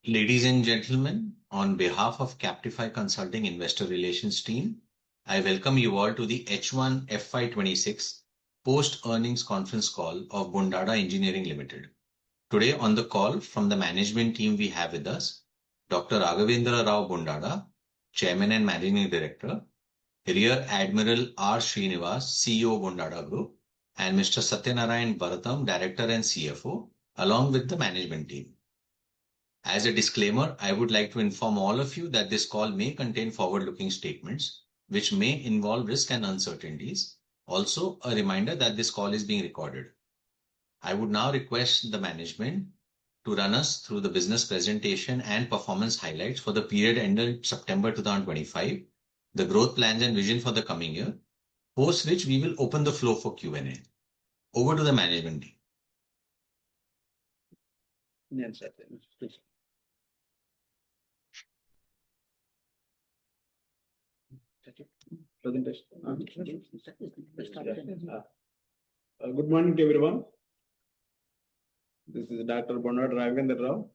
Ladies and gentlemen, on behalf of Captify Consulting Investor Relations team, I welcome you all to the H1 FY26 post-earnings conference call of Bondada Engineering Limited. Today on the call from the management team we have with us Dr. Raghavendra Rao Bondada, Chairman and Managing Director, Rear Admiral R. Srinivas, CEO Bondada Group, and Mr. Satyanarayan Bharatam, Director and CFO, along with the management team. As a disclaimer, I would like to inform all of you that this call may contain forward-looking statements, which may involve risk and uncertainties. Also, a reminder that this call is being recorded. I would now request the management to run us through the business presentation and performance highlights for the period ended September 2025, the growth plans and vision for the coming year, post which we will open the floor for Q&A. Over to the management team. Yes, sir. Please. Presentation. Good morning to everyone. This is Dr. Bondada Raghavendra Rao.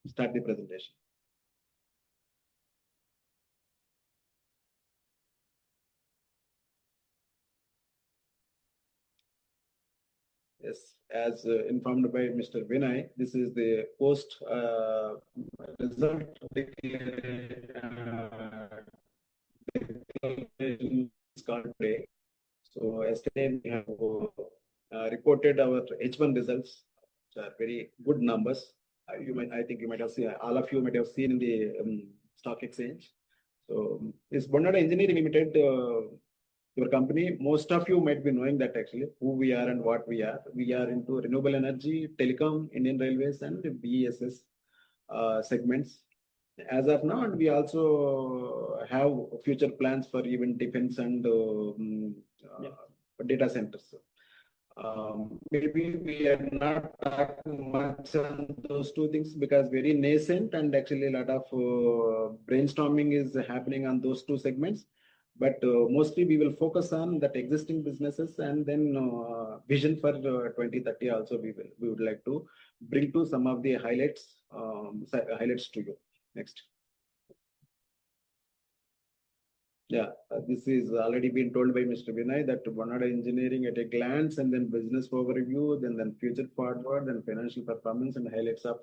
Start the presentation. Yes, as informed by Mr. Vinay, this is the post result today. So yesterday we have reported our H1 results, which are very good numbers. I think you might have seen, all of you might have seen in the stock exchange. So this Bondada Engineering Limited, your company, most of you might be knowing that actually who we are and what we are. We are into renewable energy, telecom, Indian Railways, and BESS segments. As of now, and we also have future plans for even defense and data centers. Maybe we are not talking much on those two things because very nascent and actually a lot of brainstorming is happening on those two segments. But mostly we will focus on that existing businesses and then vision for 2030 also we would like to bring to some of the highlights to you. Next. Yeah, this is already been told by Mr. Vinay that Bondada Engineering at a glance and then business overview, then future forward and financial performance and highlights of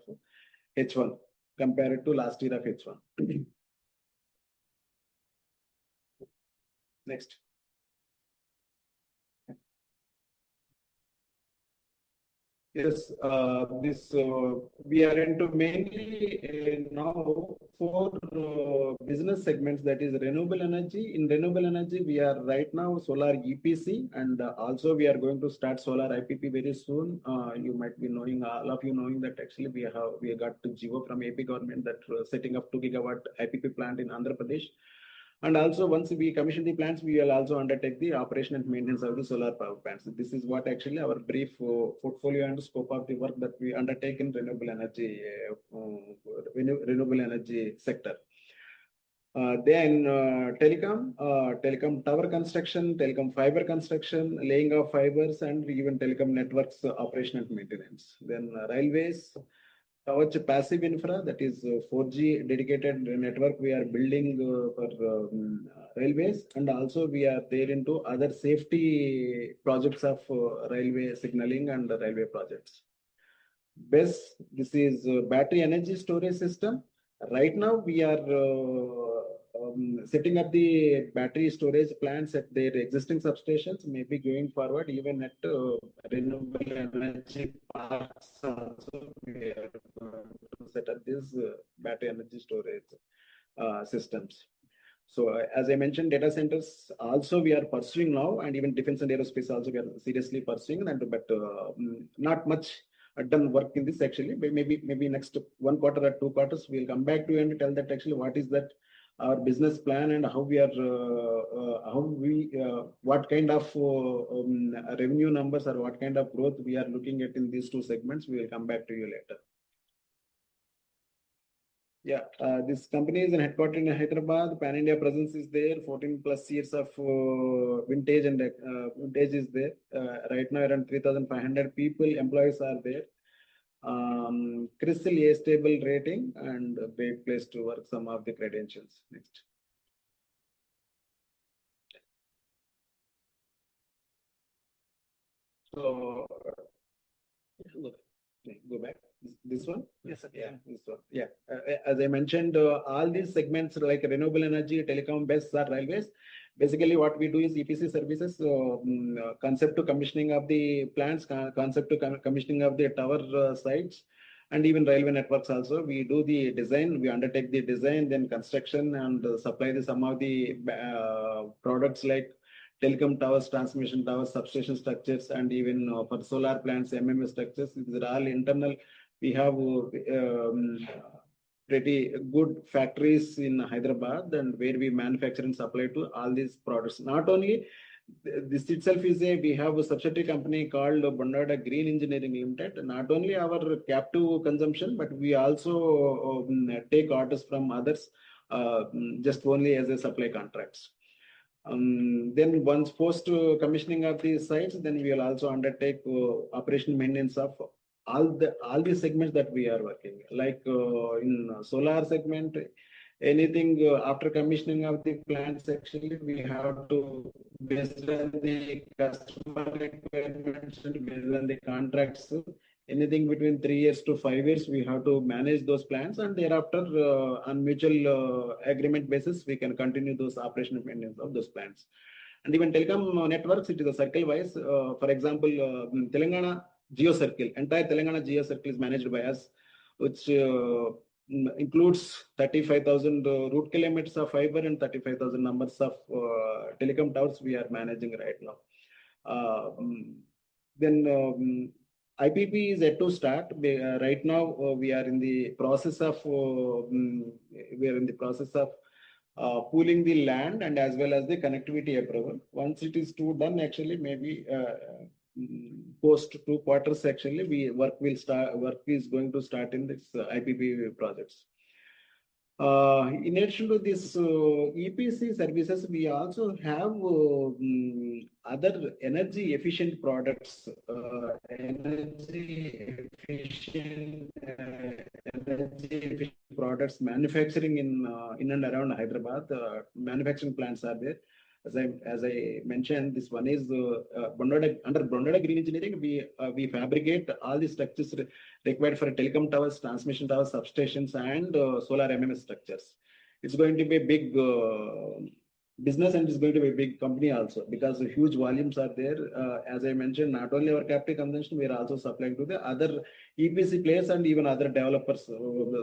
H1 compared to last year of H1. Next. Yes, we are into mainly now 4 business segments, that is renewable energy. In renewable energy, we are right now solar EPC, and also we are going to start solar IPP very soon. You might be knowing, all of you knowing that actually we got to GO from AP government that setting up 2 gigawatt IPP plant in Andhra Pradesh. And also, once we commission the plants, we will also undertake the operation and maintenance of the solar power plants. This is what actually our brief portfolio and scope of the work that we undertake in renewable energy sector. Then telecom tower construction, telecom fiber construction, laying of fibers, and even telecom networks operation and maintenance. Then railways. Our passive infra, that is 4G dedicated network we are building for railways, and also we are there into other safety projects of railway signaling and railway projects. BESS, this is battery energy storage system. Right now we are setting up the battery storage plants at their existing substations, maybe going forward even at renewable energy parks also we are to set up these battery energy storage systems. So as I mentioned, data centers also we are pursuing now, and even defense and aerospace also we are seriously pursuing, and but not much done work in this actually. Maybe next 1 quarter or 2 quarters we'll come back to you and tell that actually what is that our business plan and how we are what kind of revenue numbers or what kind of growth we are looking at in these 2 segments. We will come back to you later. Yeah, this company is headquartered in Hyderabad. Pan India presence is there. 14 plus years of vintage and vintage is there. Right now around 3,500 people, employees are there. CRISIL A stable rating, and a great place to work, some of the credentials. Next. So go back. This one? Yes, sir. Yeah, this one. Yeah. As I mentioned, all these segments like renewable energy, telecom, BESS, or railways. Basically, what we do is EPC services, concept to commissioning of the plants, concept to commissioning of the tower sites, and even railway networks also. We do the design, we undertake the design, then construction, and supply some of the products like telecom towers, transmission towers, substation structures, and even for solar plants, MMS structures. These are all internal. We have pretty good factories in Hyderabad, and where we manufacture and supply to all these products. Not only this itself is we have a subsidiary company called Bondada Green Engineering Limited. Not only our captive consumption, but we also take orders from others, just only as a supply contracts. Then once post commissioning of these sites, then we will also undertake operation maintenance of all the segments that we are working. Like in solar segment, anything after commissioning of the plants, actually we have to, based on the customer requirements and based on the contracts, anything between 3 years to 5 years, we have to manage those plants, and thereafter on mutual agreement basis, we can continue those operation and maintenance of those plants. And even telecom networks, it is a circle wise. For example, Telangana Geo Circle, entire Telangana Geo Circle is managed by us, which includes 35,000 route kilometers of fiber and 35,000 numbers of telecom towers we are managing right now. Then IPP is yet to start. Right now, we are in the process of pooling the land and as well as the connectivity approval. Once it is done, actually maybe post 2 quarters, actually work is going to start in this IPP projects. In addition to this EPC services, we also have other energy efficient products, energy efficient products manufacturing in and around Hyderabad. Manufacturing plants are there. As I mentioned, this one is under Bondada Green Engineering. We fabricate all the structures required for telecom towers, transmission towers, substations, and solar MMS structures. It's going to be a big business, and it's going to be a big company also, because huge volumes are there. As I mentioned, not only our captive consumption, we are also supplying to the other EPC players and even other developers,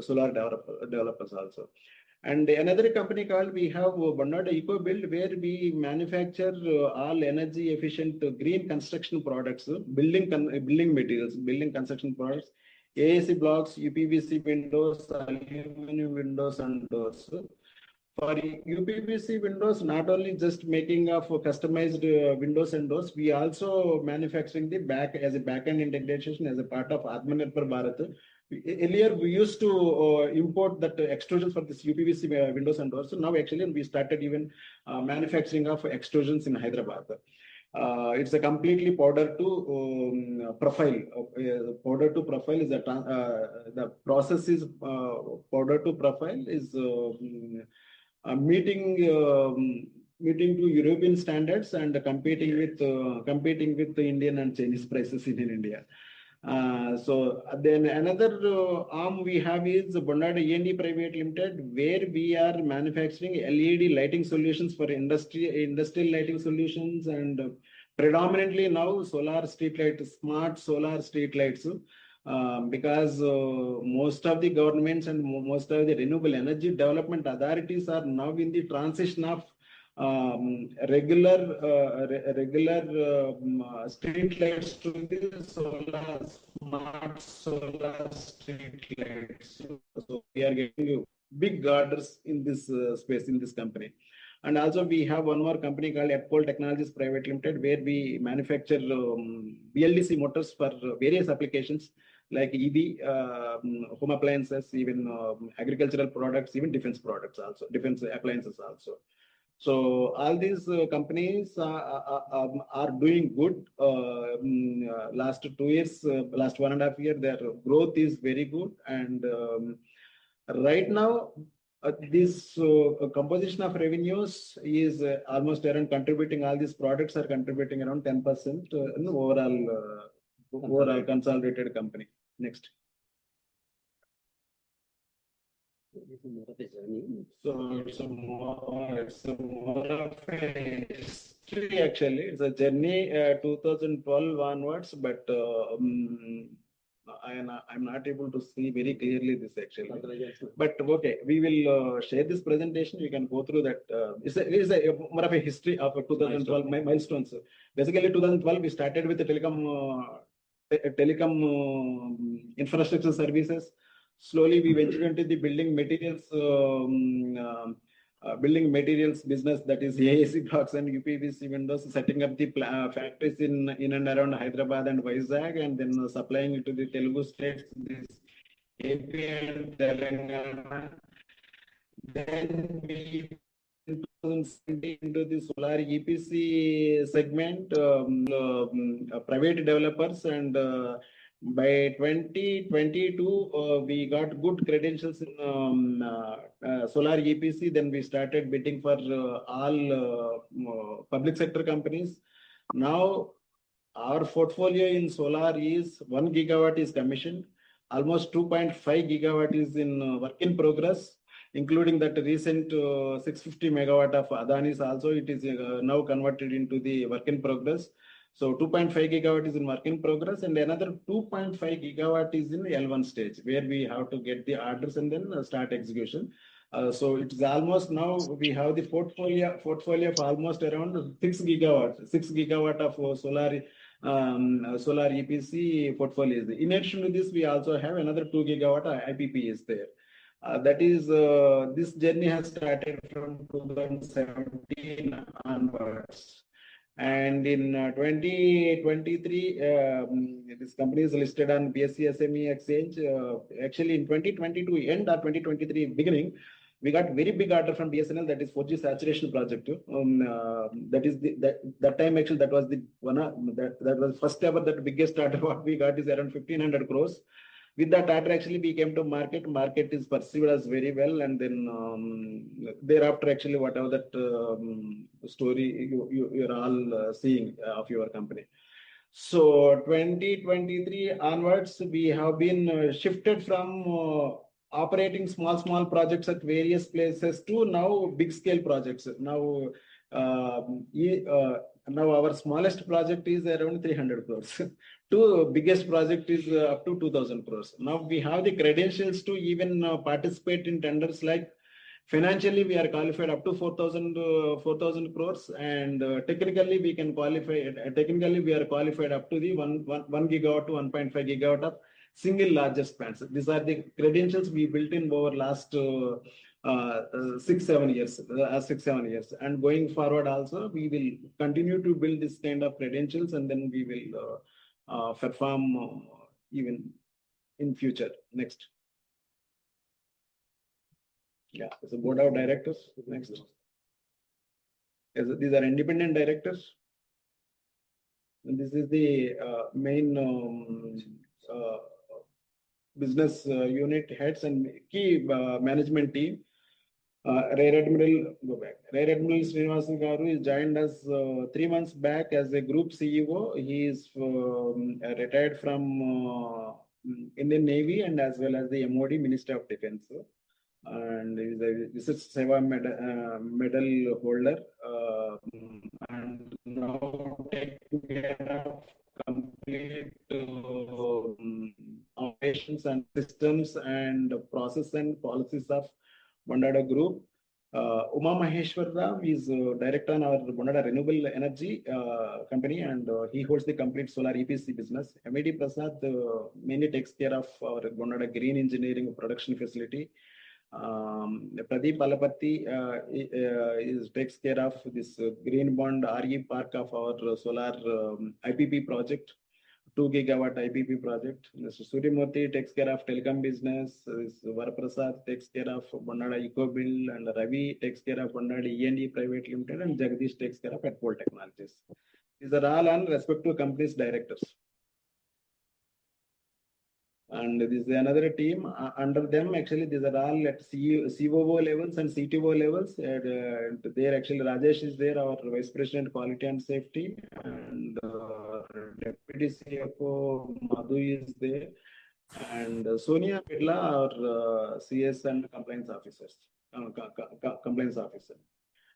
solar developers also. And another company called, we have Bondada Eco Build, where we manufacture all energy efficient green construction products, building materials, building construction products, AAC blocks, UPVC windows, aluminum windows and doors. For UPVC windows, not only just making of customized windows and doors, we also manufacturing the back-end integration as a part of Atmanirbhar Bharat. Earlier, we used to import that extrusions for this UPVC windows and doors. So now actually we started even manufacturing of extrusions in Hyderabad. It's a completely powder to profile. Powder to profile is the process is powder to profile is meeting to European standards and competing with the Indian and Chinese prices in India. So then another arm we have is Bondada E&E Private Limited, where we are manufacturing LED lighting solutions for industrial lighting solutions, and predominantly now solar street lights, smart solar street lights. Because most of the governments and most of the renewable energy development authorities are now in the transition of regular street lights to the smart solar street lights. So we are getting big orders in this space in this company. And also we have one more company called Concall Technologies Private Limited, where we manufacture BLDC motors for various applications like EV, home appliances, even agricultural products, even defense products also, defense appliances also. So all these companies are doing good. last 2 years, last 1.5 years, their growth is very good. And right now, this composition of revenues is almost around contributing. All these products are contributing around 10% in overall consolidated company. Next. This is more of a journey. So it's more of a history actually. It's a journey 2012 onwards, but I'm not able to see very clearly this actually. But okay, we will share this presentation. You can go through that. It's a more of a history of 2012 milestones. Basically, 2012 we started with the telecom infrastructure services. Slowly, we ventured into the building materials business, that is AAC blocks and UPVC windows, setting up the factories in and around Hyderabad and Vizag, and then supplying it to the Telugu states, this AP and Telangana. Then we into the solar EPC segment, private developers, and by 2022, we got good credentials in solar EPC. Then we started bidding for all public sector companies. Now, our portfolio in solar is 1 gigawatt is commissioned, almost 2.5 gigawatt is in work in progress, including that recent 650 megawatt of Adani's also. It is now converted into the work in progress. So 2.5 gigawatt is in work in progress, and another 2.5 gigawatt is in L1 stage, where we have to get the orders and then start execution. So it is almost now we have the portfolio of almost around 6 gigawatt of solar EPC portfolio. In addition to this, we also have another 2 gigawatt IPP is there. That is, this journey has started from 2017 onwards. And in 2023, this company is listed on BSE SME exchange. Actually, in 2022 end or 2023 beginning, we got very big order from BSNL, that is 4G saturation project. That is that time actually that was the one that was first ever, that biggest order what we got is around 1,500 crores. With that order, actually, we came to market. Market is perceived as very well, and then thereafter, actually, whatever that story you're all seeing of your company. So 2023 onwards, we have been shifted from operating small projects at various places to now big scale projects. Now, now our smallest project is around 300 crores. Biggest project is up to 2,000 crores. Now we have the credentials to even participate in tenders, like financially we are qualified up to 4,000 crores, and technically we can qualify. Technically we are qualified up to the 1 gigawatt to 1.5 gigawatt of single largest plants. These are the credentials we built in over last 6-7 years, and going forward also we will continue to build this kind of credentials, and then we will perform even in future. Next. Yeah, so board of directors. Next. These are independent directors. And this is the main business unit heads and key management team. Rear Admiral Srinivasan Garu is joined us 3 months back as a group CEO. He is retired from Indian Navy and as well as the MOD, Minister of Defense. And is a Visit Seva medal holder. And now taking care of complete operations and systems and process and policies of Bondada Group. Uma Maheshwar Rao is director on our Bondada Renewable Energy company, and he holds the complete solar EPC business. M.A.D. Prasad mainly takes care of our Bondada Green Engineering production facility. Pradeep Alapatti takes care of this Green Bond RE Park of our solar IPP project, 2 gigawatt IPP project. Mr. Suryamurthy takes care of telecom business. Varaprasad takes care of Bondada EcoBill, and Ravi takes care of Bondada E&E Private Limited, and Jagdish takes care of Atpol Technologies. These are all on respective companies' directors. And this is another team under them. Actually, these are all at COO levels and CTO levels. There actually Rajesh is there, our Vice President Quality and Safety, and Deputy CFO Madhu is there, and Sonia Birla, our CS and Compliance Officers, Compliance Officer,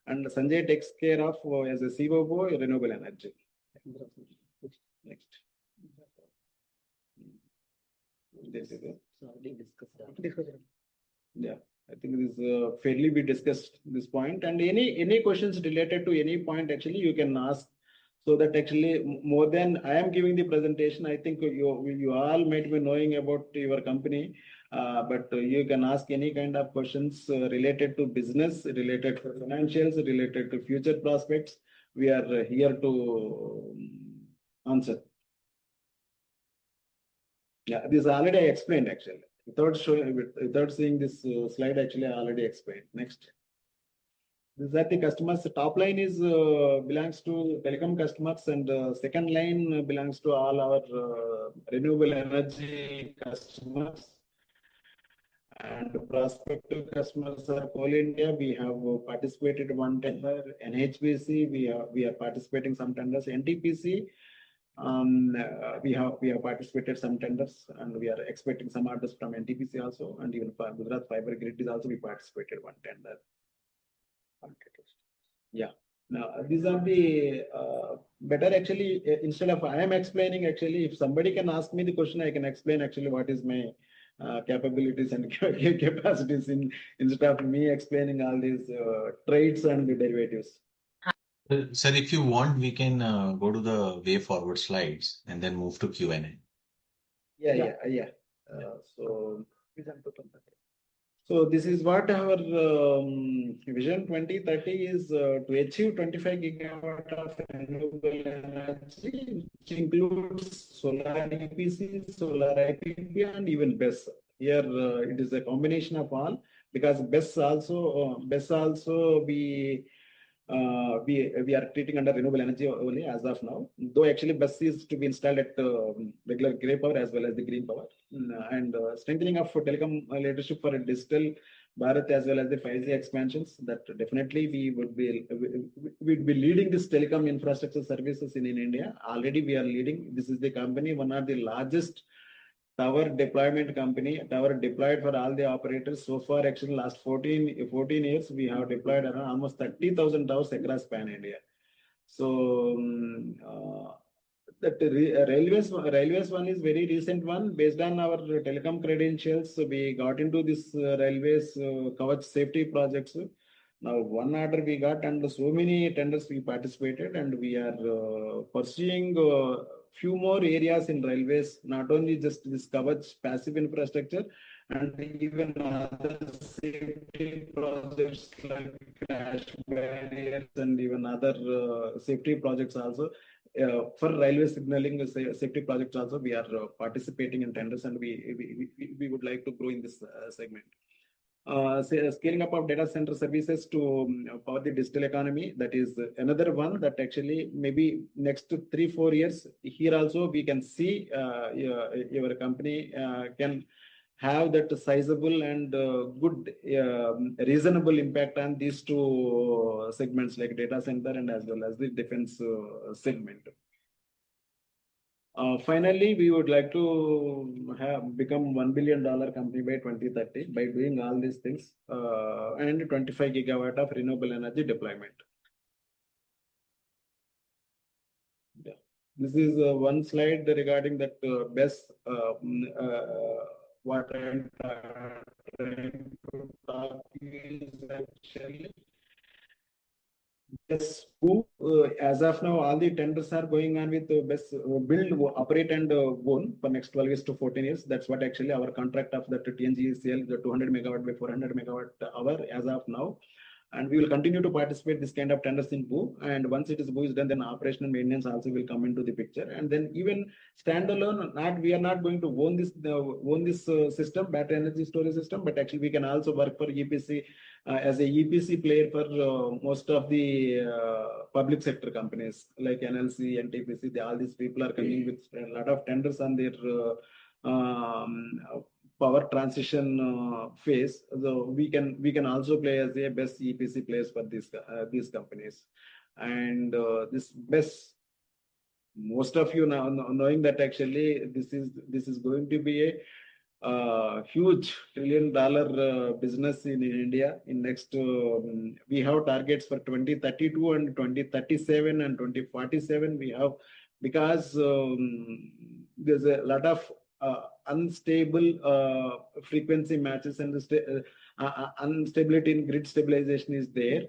and Sanjay takes care of as a COO Renewable Energy. Next. This is it. Yeah, I think this fairly we discussed this point, and any questions related to any point actually you can ask, so that actually more than I am giving the presentation, I think you all might be knowing about your company, but you can ask any kind of questions related to business, related to financials, related to future prospects. We are here to answer. Yeah, this already I explained actually. Without seeing this slide, actually I already explained. Next. This is that the customers. The top line is belongs to telecom customers, and second line belongs to all our renewable energy customers. And prospective customers are Coal India. We have participated one tender. NHPC, we are participating some tenders. NTPC. We have participated some tenders, and we are expecting some orders from NTPC also, and even for Gujarat Fiber Grid is also we participated one tender. Yeah. Now these are the better actually. Instead of I am explaining, actually, if somebody can ask me the question, I can explain actually what is my capabilities and capacities instead of me explaining all these traits and the derivatives. Sir, if you want, we can go to the way forward slides and then move to Q&A. Yeah. So this is what our vision 2030 is to achieve 25 gigawatt of renewable energy, which includes solar EPC, solar IPP, and even BESS. Here it is a combination of all, because BESS also we are treating under renewable energy only as of now, though actually BESS is to be installed at regular grey power as well as the green power, and strengthening of telecom leadership for a digital Bharat as well as the 5G expansions. That definitely we would be leading this telecom infrastructure services in India. Already we are leading. This is the company, one of the largest tower deployment company, tower deployed for all the operators. So far, actually, last 14 years, we have deployed around almost 30,000 towers across pan India. So that railways one is very recent one. Based on our telecom credentials, we got into this railways govt safety projects. Now one order we got, and so many tenders we participated, and we are pursuing few more areas in railways, not only just this govt passive infrastructure, and even other safety projects like crash barriers and even other safety projects also. For railway signaling safety projects also, we are participating in tenders, and we would like to grow in this segment. Scaling up of data center services to power the digital economy. That is another one that actually maybe next 3-4 years here also we can see your company can have that sizable and good reasonable impact on these two segments like data center and as well as the defense segment. Finally, we would like to become $1 billion company by 2030 by doing all these things and 25 gigawatt of renewable energy deployment. Yeah. This is one slide regarding that BESS. What I'm trying to talk is actually BESS 2. As of now, all the tenders are going on with BESS build, operate, and own for next 12 years to 14 years. That's what actually our contract of that TNGECL, the 200 megawatt by 400 megawatt hour as of now. And we will continue to participate this kind of tenders in BOO. And once it is BOO is done, then operation and maintenance also will come into the picture. And then even standalone, we are not going to own this system, battery energy storage system, but actually we can also work for EPC as a EPC player for most of the public sector companies like NLC, NTPC. All these people are coming with a lot of tenders on their power transition phase. So we can also play as a best EPC players for these companies. And this best, most of you now knowing that actually this is going to be a huge $1 trillion business in India. In next, we have targets for 2032 and 2037 and 2047. We have, because there's a lot of unstable frequency matches and instability in grid stabilization is there,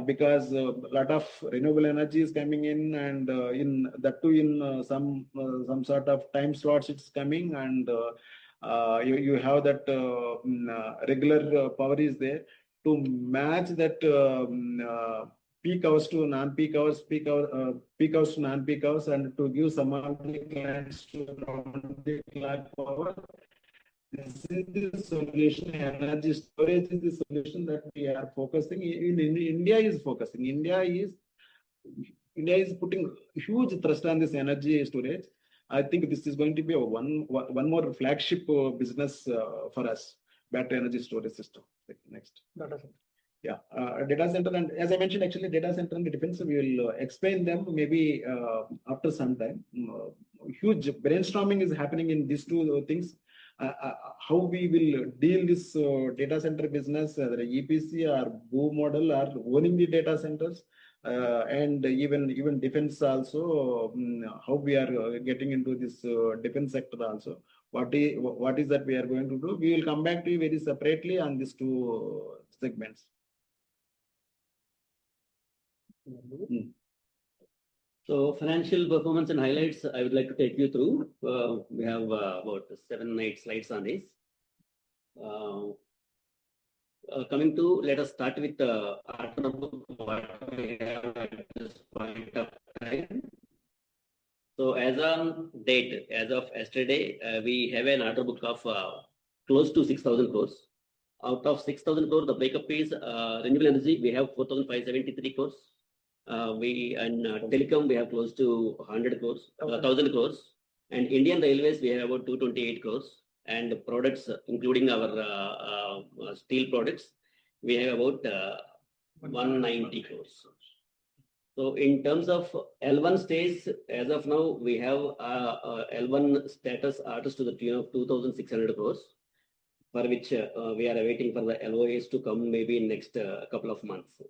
because a lot of renewable energy is coming in, and in that too in some sort of time slots it's coming, and you have that regular power is there to match that peak hours to non-peak hours, peak hours to non-peak hours, and to give some of the clients to round-the-clock power. This is the solution. Energy storage is the solution that we are focusing. India is focusing. India is putting huge thrust on this energy storage. I think this is going to be a one more flagship business for us, battery energy storage system. Next. Data center. Yeah, data center, and as I mentioned, actually data center and defense, we will explain them maybe after some time. Huge brainstorming is happening in these two things. How we will deal this data center business, whether EPC or BOO model or owning the data centers, and even defense also, how we are getting into this defense sector also. What is that we are going to do? We will come back to you very separately on these two segments. So financial performance and highlights, I would like to take you through. We have about 7-8 slides on this. Coming to, let us start with the order book, what we have at this point of time. So as on date, as of yesterday, we have an order book of close to 6,000 crores. Out of 6,000 crores, the breakup is renewable energy, we have 4,573 crores. Telecom, we have close to 100 crores, 1,000 crores. And Indian Railways, we have about 228 crores. And products, including our steel products, we have about 190 crores. So in terms of L1 stage, as of now, we have L1 status orders to the tune of 2,600 crores, for which we are awaiting for the LOAs to come maybe in next couple of months.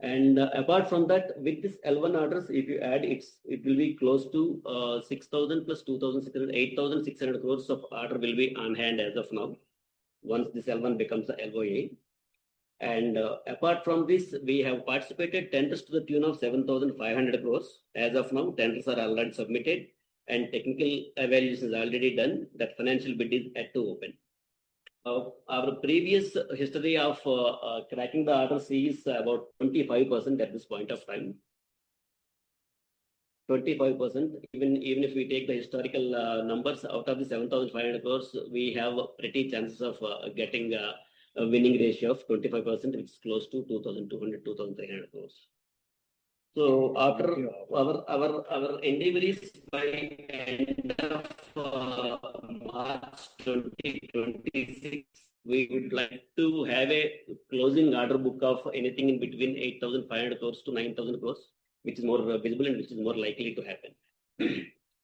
And apart from that, with this L1 orders, if you add, it will be close to 6,000 plus 2,600, 8,600 crores of order will be on hand as of now, once this L1 becomes the LOA. And apart from this, we have participated tenders to the tune of 7,500 crores. As of now, tenders are already submitted and technical evaluation is already done. That financial bid is yet to open. Our previous history of cracking the orders is about 25% at this point of time. 25%, even if we take the historical numbers, out of the 7,500 crores, we have pretty chances of getting a winning ratio of 25%, which is close to 2,200, 2,300 crores. So after our endeavor is by end of March 2026, we would like to have a closing order book of anything in between 8,500 crores to 9,000 crores, which is more visible and which is more likely to happen.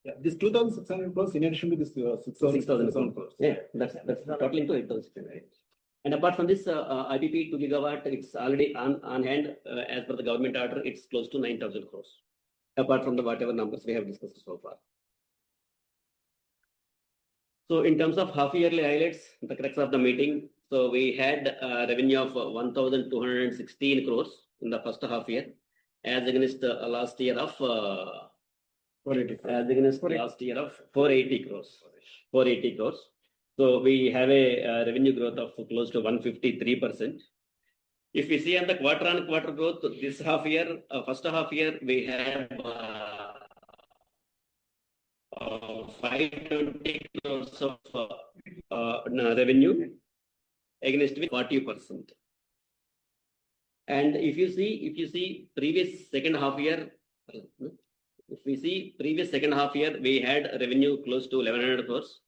Yeah, this 2,600 crores in addition to this 6,000 crores. Yeah, that's totally into 8,600. And apart from this, IPP 2 gigawatt, it's already on hand. As per the government order, it's close to 9,000 crores. Apart from the whatever numbers we have discussed so far. So in terms of half-yearly highlights, the crux of the meeting. So we had a revenue of 1,216 crores in the first half year, as against last year of 480 crores. 480 crores. So we have a revenue growth of close to 153%. If we see on the quarter-on-quarter growth, this half year, first half year, we have 520 crores of revenue against 40%. And if you see previous second half year, we had revenue close to 1100 crores,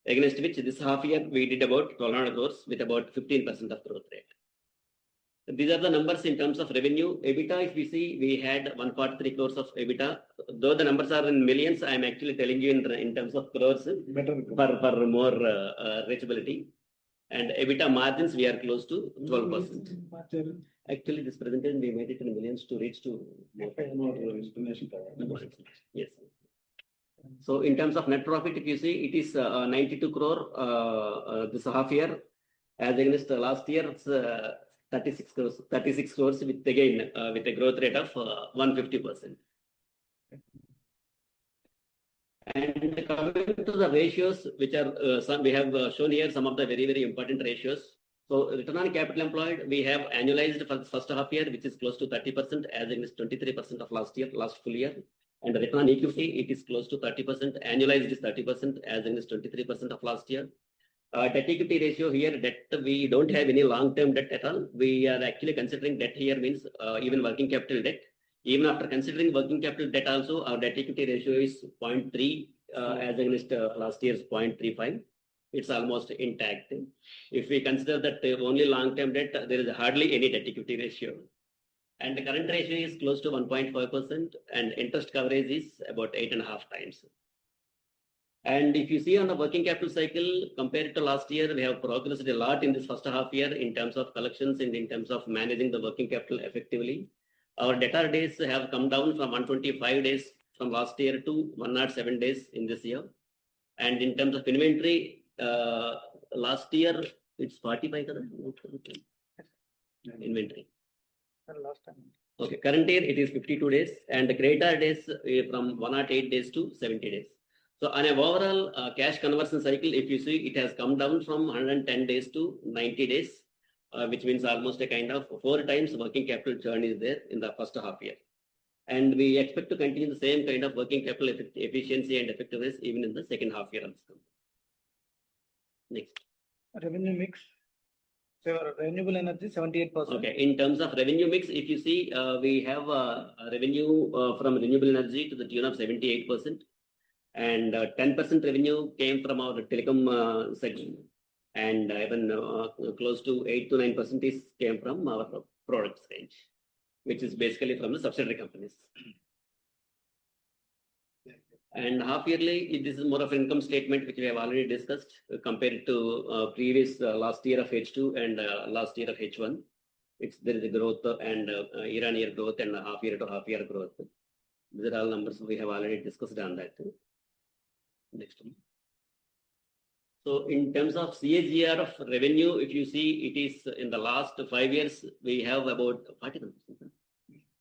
against which this half year we did about 1200 crores with about 15% of growth rate. These are the numbers in terms of revenue. EBITDA, if we see, we had 143 crores of EBITDA. Though the numbers are in millions, I am actually telling you in terms of crores for more reachability. And EBITDA margins, we are close to 12%. Actually, this presentation, we made it in millions to reach to more yes. So in terms of net profit, if you see, it is 92 crore this half year, as against last year, it's 36 crores with again with a growth rate of 150%. And coming to the ratios, which are we have shown here some of the very important ratios. So return on capital employed, we have annualized for the first half year, which is close to 30%, as against 23% of last full year. And the return on equity, it is close to 30%. Annualized is 30%, as against 23% of last year. Debt equity ratio here, debt, we don't have any long-term debt at all. We are actually considering debt here means even working capital debt. Even after considering working capital debt also, our debt equity ratio is 0.3 as against last year's 0.35. It's almost intact. If we consider that only long-term debt, there is hardly any debt equity ratio. And the current ratio is close to 1.5%, and interest coverage is about 8.5 times. And if you see on the working capital cycle, compared to last year, we have progressed a lot in this first half year in terms of collections and in terms of managing the working capital effectively. Our debtor days have come down from 125 days from last year to 107 days in this year. And in terms of inventory, last year it's 45 inventory. Last time. Okay, current year it is 52 days, and the creditor days from 108 days to 70 days. So on an overall cash conversion cycle, if you see, it has come down from 110 days to 90 days, which means almost a kind of 4 times working capital churn is there in the first half year. And we expect to continue the same kind of working capital efficiency and effectiveness even in the second half year of this company. Next. Revenue mix. So renewable energy 78%. Okay, in terms of revenue mix, if you see, we have revenue from renewable energy to the tune of 78%, and 10% revenue came from our telecom segment, and even close to 8 to 9% came from our products range, which is basically from the subsidiary companies. And half yearly, this is more of an income statement which we have already discussed compared to previous last year of H2 and last year of H1. There is a growth and year-on-year growth and half year to half year growth. These are all numbers we have already discussed on that. Next one. So in terms of CAGR of revenue, if you see, it is in the last 5 years, we have about 41%.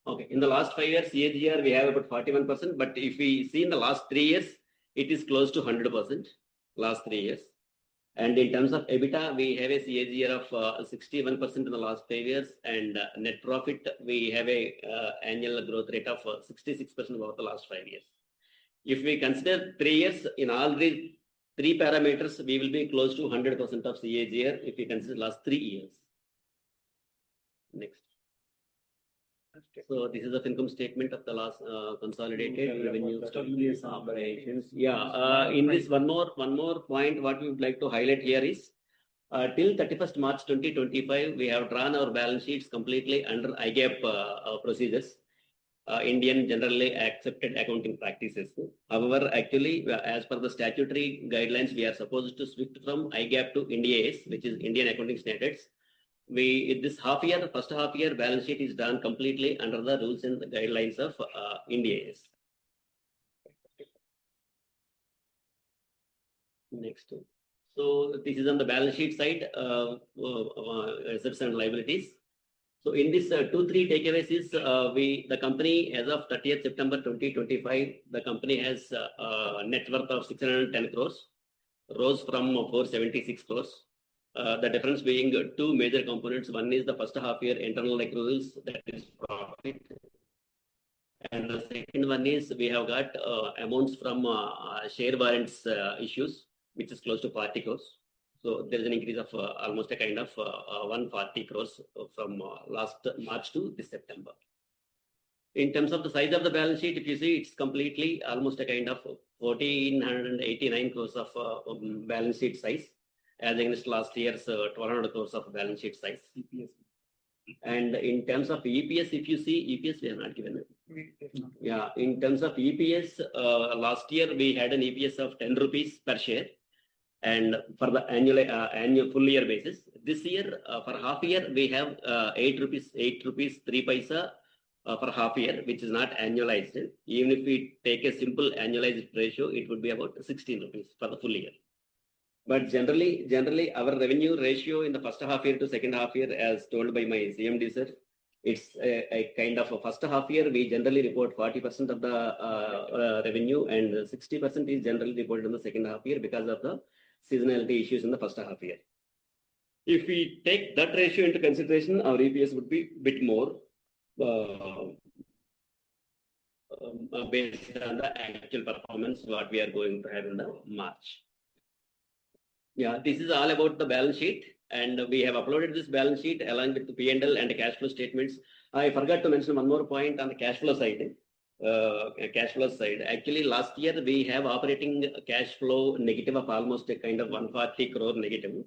Okay, in the last 5 years, CAGR, we have about 41%, but if we see in the last 3 years, it is close to 100%, last 3 years. And in terms of EBITDA, we have a CAGR of 61% in the last 5 years, and net profit, we have a annual growth rate of 66% over the last 5 years. If we consider 3 years, in all these 3 parameters, we will be close to 100% of CAGR if we consider last 3 years. Next. So this is the income statement of the last consolidated revenue operations. Yeah, in this one more point, what we would like to highlight here is till 31st March 2025, we have drawn our balance sheets completely under IGAAP procedures, Indian Generally Accepted Accounting Practices. However, actually, as per the statutory guidelines, we are supposed to switch from IGAAP to IND-AS, which is Indian Accounting Standards. This half year, the first half year balance sheet is done completely under the rules and the guidelines of IND-AS. Next. So this is on the balance sheet side, assets and liabilities. So in this 2-3 takeaways is the company as of 30th September 2025, the company has a net worth of 610 crores, rose from 476 crores. The difference being two major components. One is the first half year internal accruals, that is profit. And the second one is we have got amounts from share warrants issues, which is close to 40 crores. So there is an increase of almost a kind of 140 crores from last March to this September. In terms of the size of the balance sheet, if you see, it's completely almost a kind of 1,489 crores of balance sheet size, as against last year's 1,200 crores of balance sheet size. EPS. And in terms of EPS, if you see, EPS we have not given it. Yeah, in terms of EPS, last year we had an EPS of 10 rupees per share, and for the annual full year basis. This year, for half year, we have 8 rupees 3 paisa per half year, which is not annualized. Even if we take a simple annualized ratio, it would be about 16 rupees for the full year. But generally, our revenue ratio in the first half year to second half year, as told by my CMD sir, it's a kind of a first half year. We generally report 40% of the revenue, and 60% is generally reported in the second half year because of the seasonality issues in the first half year. If we take that ratio into consideration, our EPS would be a bit more based on the actual performance what we are going to have in the March. Yeah, this is all about the balance sheet, and we have uploaded this balance sheet along with the P&L and the cash flow statements. I forgot to mention one more point on the cash flow side. Actually, last year we have operating cash flow negative of almost a kind of 140 crore negative.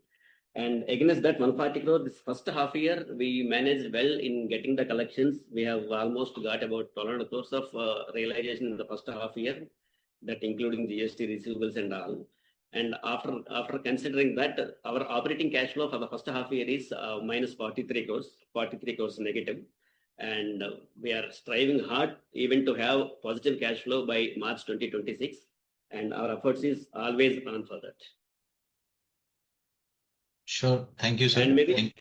And against that 140 crore, this first half year, we managed well in getting the collections. We have almost got about 1,200 crores of realization in the first half year, that including GST receivables and all. And after considering that, our operating cash flow for the first half year is minus 43 crores negative. And we are striving hard even to have positive cash flow by March 2026. And our efforts is always on for that. Sure. Thank you, sir. And maybe,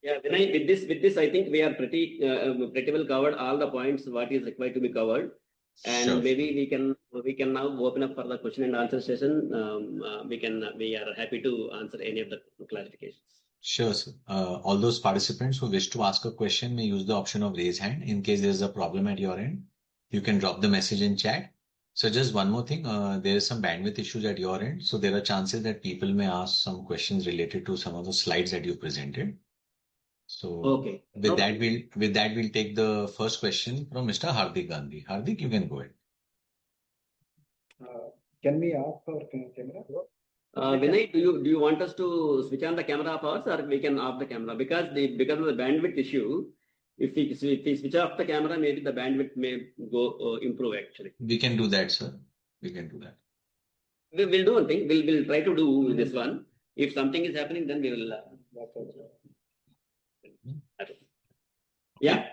yeah, Vinay, with this, I think we are pretty well covered all the points what is required to be covered. And Sure. maybe we can now open up for the question and answer session. We are happy to answer any of the clarifications. Sure, sir. All those participants who wish to ask a question may use the option of raise hand. In case there's a problem at your end, you can drop the message in chat. So just one more thing, there is some bandwidth issues at your end. So there are chances that people may ask some questions related to some of the slides that you presented. So okay. With that, we'll take the first question from Mr. Hardik Gandhi. Hardik, you can go ahead. Can we off our camera? Vinay, do you want us to switch on the camera of ours, or we can off the camera? Because of the bandwidth issue, if we switch off the camera, maybe the bandwidth may go improve actually. We can do that, sir. We can do that. We'll do one thing. We'll try to do this one. If something is happening, then we will. Yeah.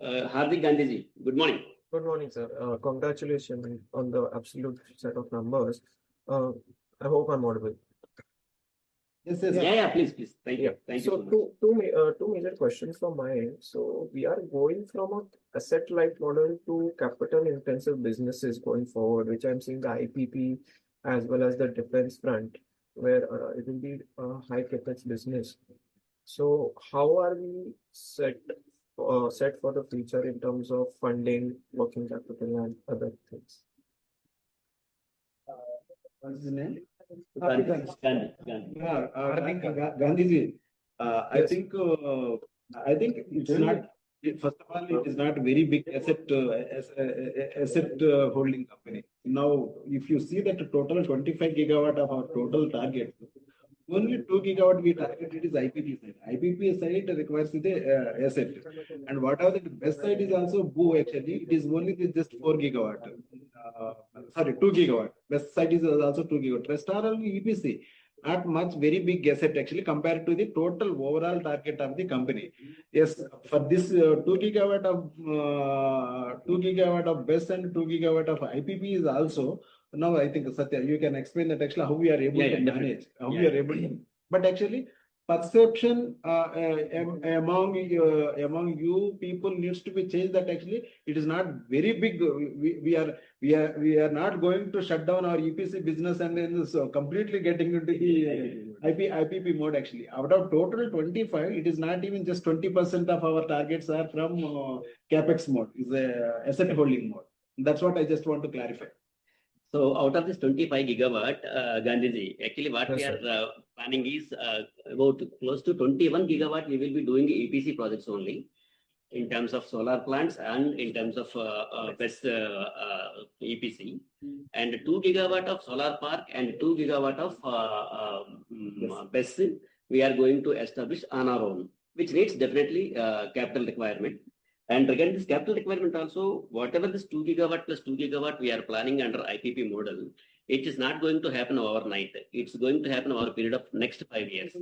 Hardik Gandhiji, good morning. Good morning, sir. Congratulations on the absolute set of numbers. I hope I'm audible. Yes. Yeah, please. Thank you. Thank you. So two major questions from my end. So we are going from an asset-light model to capital-intensive businesses going forward, which I'm seeing the IPP as well as the defense front, where it will be a high capex business. So how are we set for the future in terms of funding, working capital, and other things? What's his name? Gandhi. Yeah, Gandhiji. I think it's not. First of all, it is not a very big asset holding company. Now, if you see that total 25 gigawatt of our total target, only 2 gigawatt we targeted is IPP side. IPP side requires the asset. And whatever the best side is also BOO actually, it is only just 4 gigawatt. 2 gigawatt. Best side is also 2 gigawatt. Rest are only EPC. Not much very big asset actually compared to the total overall target of the company. Yes, for this 2 gigawatt of BESS and 2 gigawatt of IPP is also. Now I think Satya, you can explain that actually how we are able to manage, how we are able to. But actually, perception among you people needs to be changed, that actually it is not very big. We are not going to shut down our EPC business and then so completely getting into the IPP mode. Actually, out of total 25, it is not even just 20% of our targets are from capex mode, is a asset holding mode. That's what I just want to clarify. So out of this 25 gigawatt, Gandhiji, actually what we Yes, are planning is about close to 21 gigawatt we will be doing EPC projects only in terms of solar plants and in terms of BESS EPC, and 2 gigawatt of solar park and 2 gigawatt of BESS we are going to establish on our own, which needs definitely capital requirement. And again, this capital requirement also, whatever this 2 gigawatt plus 2 gigawatt we are planning under IPP model, it is not going to happen overnight. It's going to happen over a period of next 5 years.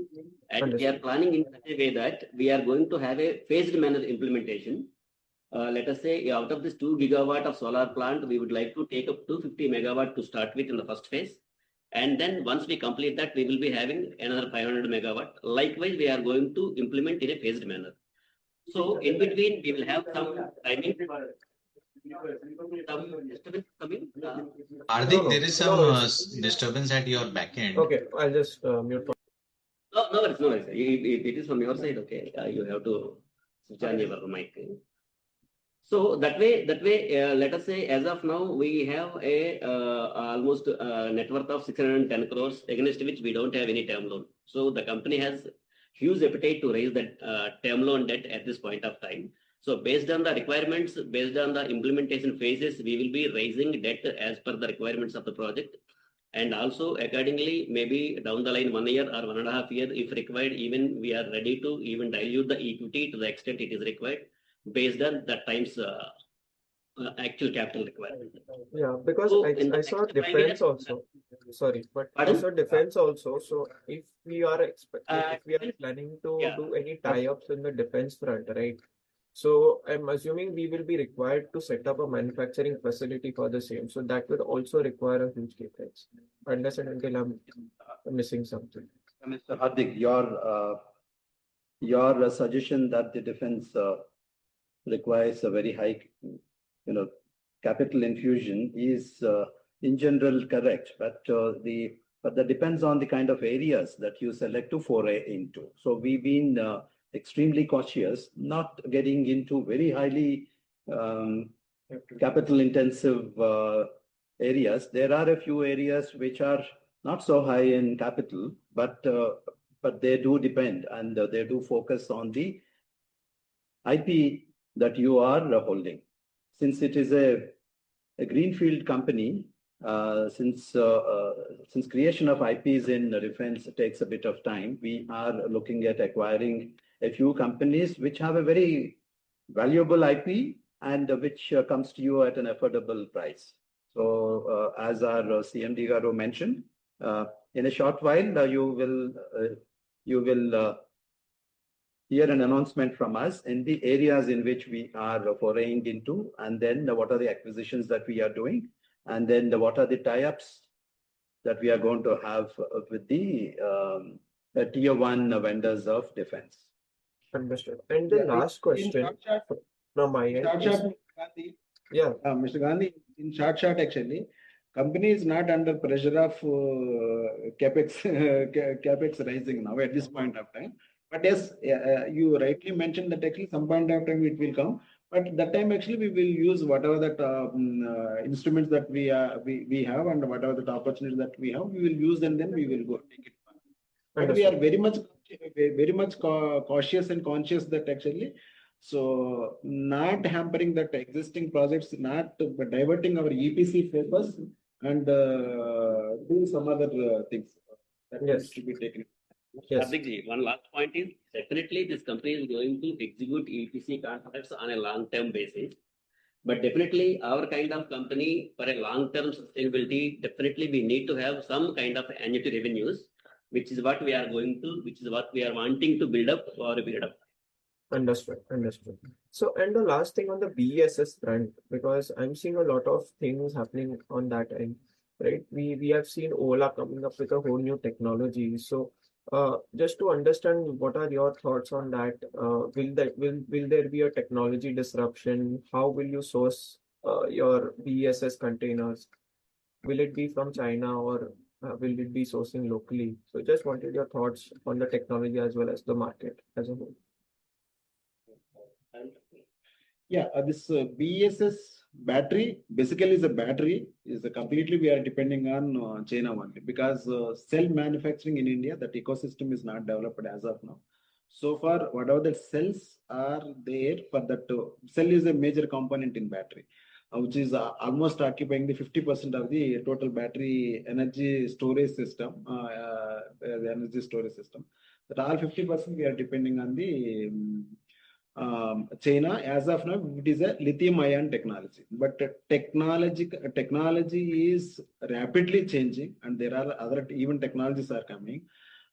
And we are planning in such a way that we are going to have a phased manner implementation. Let us say out of this 2 gigawatt of solar plant, we would like to take up 250 megawatt to start with in the first phase. And then once we complete that, we will be having another 500 megawatt. Likewise, we are going to implement in a phased manner. So in between, we will have some timing. Some disturbance coming. Hardik, there is some disturbance at your back end. Okay, I'll just mute. No worries, no worries. If it is from your side, okay, you have to switch on your mic. So that way, let us say as of now, we have a almost net worth of 610 crores, against which we don't have any term loan. So the company has huge appetite to raise that term loan debt at this point of time. So based on the requirements, based on the implementation phases, we will be raising debt as per the requirements of the project. And also accordingly, maybe down the line 1 year or 1.5 years, if required, even we are ready to even dilute the equity to the extent it is required based on that time's actual capital requirement. Yeah, because So I saw defense also. Sorry, but Pardon? I saw defense also. So if we are if we are planning to Yeah. do any tie-ups in the defense front, right? So I'm assuming we will be required to set up a manufacturing facility for the same. So that would also require a huge capex. Understand until I'm missing something. Mr. Hardik, your suggestion that the defense requires a very high, capital infusion is in general correct, but that depends on the kind of areas that you select to foray into. So we've been extremely cautious, not getting into very highly capital intensive areas. There are a few areas which are not so high in capital, but they do depend and they do focus on the IP that you are holding. Since it is a greenfield company, since creation of IPs in defense takes a bit of time, we are looking at acquiring a few companies which have a very valuable IP and which comes to you at an affordable price. So as our CMD Garu mentioned, in a short while you will hear an announcement from us in the areas in which we are foraying into, and then what are the acquisitions that we are doing, and then what are the tie-ups that we are going to have with the tier 1 vendors of defense. Understood. And the last question from my end. Yeah. Mr. Gandhi, in short, actually, company is not under pressure of capex rising now at this point of time. But yes, you rightly mentioned that actually some point of time it will come. But that time actually we will use whatever that instruments that we have and whatever that opportunities that we have, we will use and then we will go take it. But we are very much cautious and conscious that actually, so not hampering that existing projects, not diverting our EPC focus and do some other things that should be taken. Yes. Hardikji, one last point is definitely this company is going to execute EPC contracts on a long-term basis. But definitely our kind of company for a long-term sustainability, definitely we need to have some kind of annuity revenues, which is what we are wanting to build up for a period of time. Understood. So, and the last thing on the BESS front, because I'm seeing a lot of things happening on that end, right? We have seen Ola coming up with a whole new technology. So Just to understand, what are your thoughts on that? Will there be a technology disruption? How will you source your BESS containers? Will it be from China, or will it be sourcing locally? So just wanted your thoughts on the technology as well as the market as a whole. Yeah, this BESS battery basically is a battery. Completely we are depending on China only, because cell manufacturing in India, that ecosystem is not developed as of now. So far, whatever the cells are there for that, cell is a major component in battery, which is almost occupying the 50% of the total battery energy storage system, the energy storage system. That all 50% we are depending on the China. As of now, it is a lithium-ion technology, but technology is rapidly changing, and there are other even technologies are coming,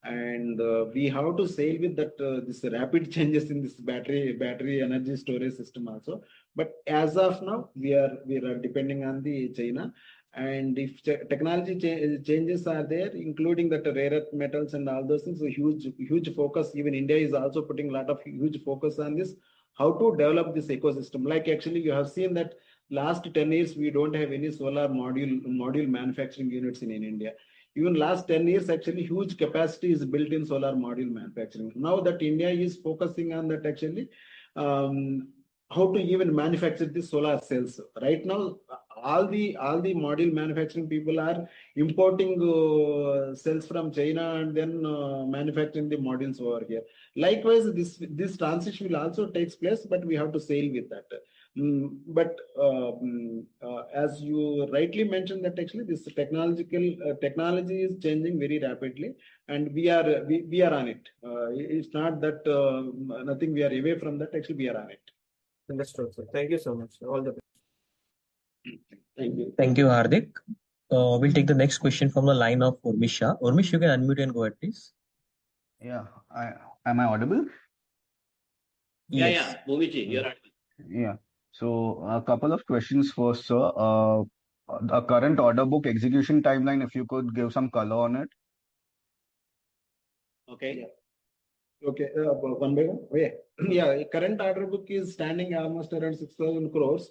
and we have to sail with that this rapid changes in this battery energy storage system also. But as of now, we are depending on the China. And if technology changes are there, including that rare earth metals and all those things, so huge focus. Even India is also putting a lot of huge focus on this, how to develop this ecosystem. Like actually, you have seen that last 10 years we don't have any solar module manufacturing units in India. Even last 10 years, actually, huge capacity is built in solar module manufacturing. Now that India is focusing on that, actually, how to even manufacture the solar cells. Right now, all the module manufacturing people are importing cells from China and then manufacturing the modules over here. Likewise, this transition will also takes place, but we have to sail with that. But as you rightly mentioned, that actually this technology is changing very rapidly, and we are on it. It's not that nothing we are away from that. Actually, we are on it. Understood, sir. Thank you so much. All the best. Thank you. Thank you, Hardik. We'll take the next question from the line of Urmisha. Urmish, you can unmute and go ahead, please. Yeah, am I audible? Yes. Yeah, Bhumiji, you're audible. Yeah. So a couple of questions first, sir. The current order book execution timeline, if you could give some color on it. Okay. Yeah. Okay, one by one. Okay. Yeah, current order book is standing almost around 6,000 crores,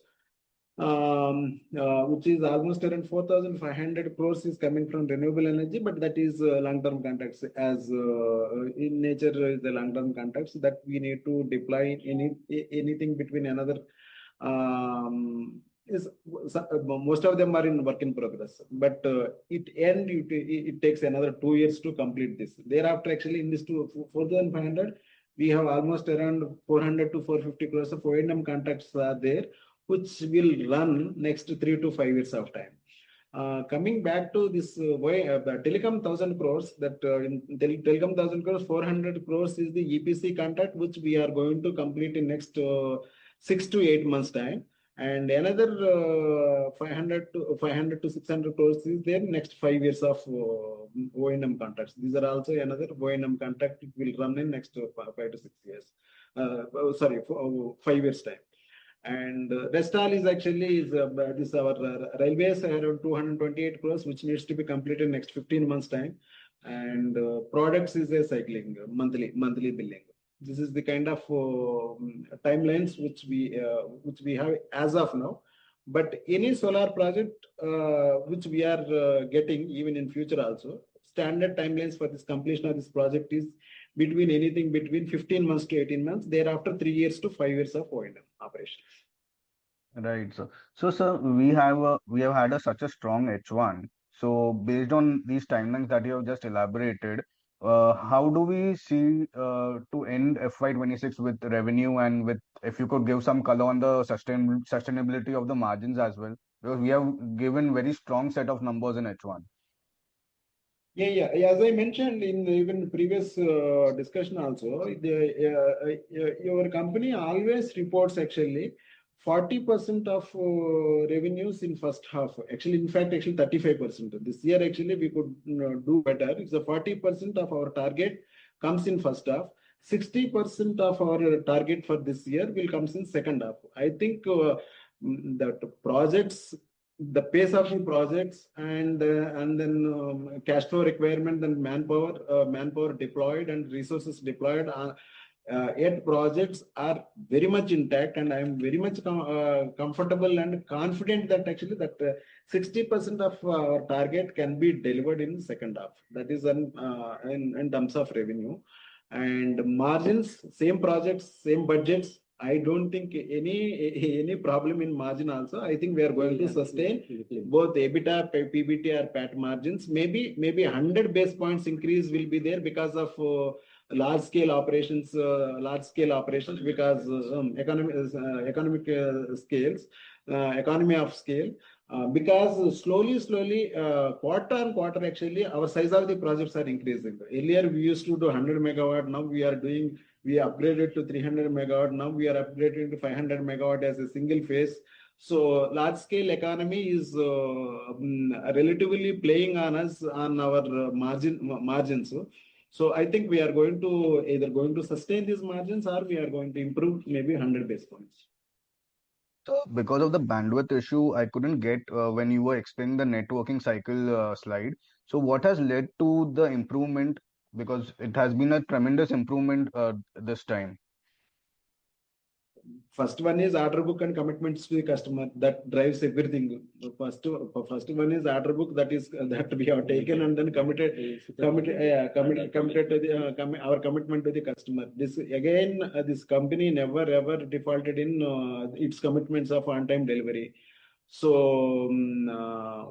which is almost around 4,500 crores is coming from renewable energy, but that is long-term contracts. As in nature is the long-term contracts that we need to deploy anything between another. Most of them are in work in progress, but it takes another 2 years to complete this. Thereafter, actually, in this 4,500, we have almost around 400 to 450 crores of O&M contracts are there, which will run next 3 to 5 years of time. Coming back to this telecom 1,000 crores, that in telecom 1,000 crores, 400 crores is the EPC contract, which we are going to complete in next 6 to 8 months time. And another 500 to 600 crores is there next 5 years of O&M contracts. These are also another O&M contract. It will run in next 5 to 6 years. 5 years time. And rest all is actually this our railways around 228 crores, which needs to be completed in next 15 months time. And products is a cycling monthly billing. This is the kind of timelines which we have as of now. But any solar project which we are getting even in future also, standard timelines for this completion of this project is anything between 15 months to 18 months. Thereafter, 3 years to 5 years of O&M operations. Right, sir. So, sir, we have had such a strong H1. So, based on these timelines that you have just elaborated, how do we see to end FY26 with revenue, and with, if you could give some color on the sustainability of the margins as well, because we have given very strong set of numbers in H1. Yeah. As I mentioned in even previous discussion also, your company always reports actually 40% of revenues in first half. Actually, in fact, 35%. This year, actually, we could do better. It's 40% of our target comes in first half. 60% of our target for this year will comes in second half. I think that projects the pace of the projects and then cash flow requirement and manpower deployed and resources deployed. Yet projects are very much intact, and I am very much comfortable and confident that actually that 60% of our target can be delivered in second half. That is in terms of revenue and margins. Same projects, same budgets. I don't think any problem in margin also. I think we are going to sustain both EBITDA, PBT or PAT margins. Maybe 100 base points increase will be there because of large scale operations because economic scales, economy of scale. Because slowly, quarter on quarter, actually, our size of the projects are increasing. Earlier, we used to do 100 megawatt. Now we upgraded to 300 megawatt. Now we are upgrading to 500 megawatt as a single phase. So large scale economy is relatively playing on us on our margins. So I think we are either going to sustain these margins or we are going to improve maybe 100 base points. So because of the bandwidth issue, I couldn't get when you were explaining the networking cycle slide. So what has led to the improvement? Because it has been a tremendous improvement this time. First one is order book and commitments to the customer that drives everything. First one is order book that we have taken and then committed to our commitment to the customer. This again, this company never ever defaulted in its commitments of on-time delivery. So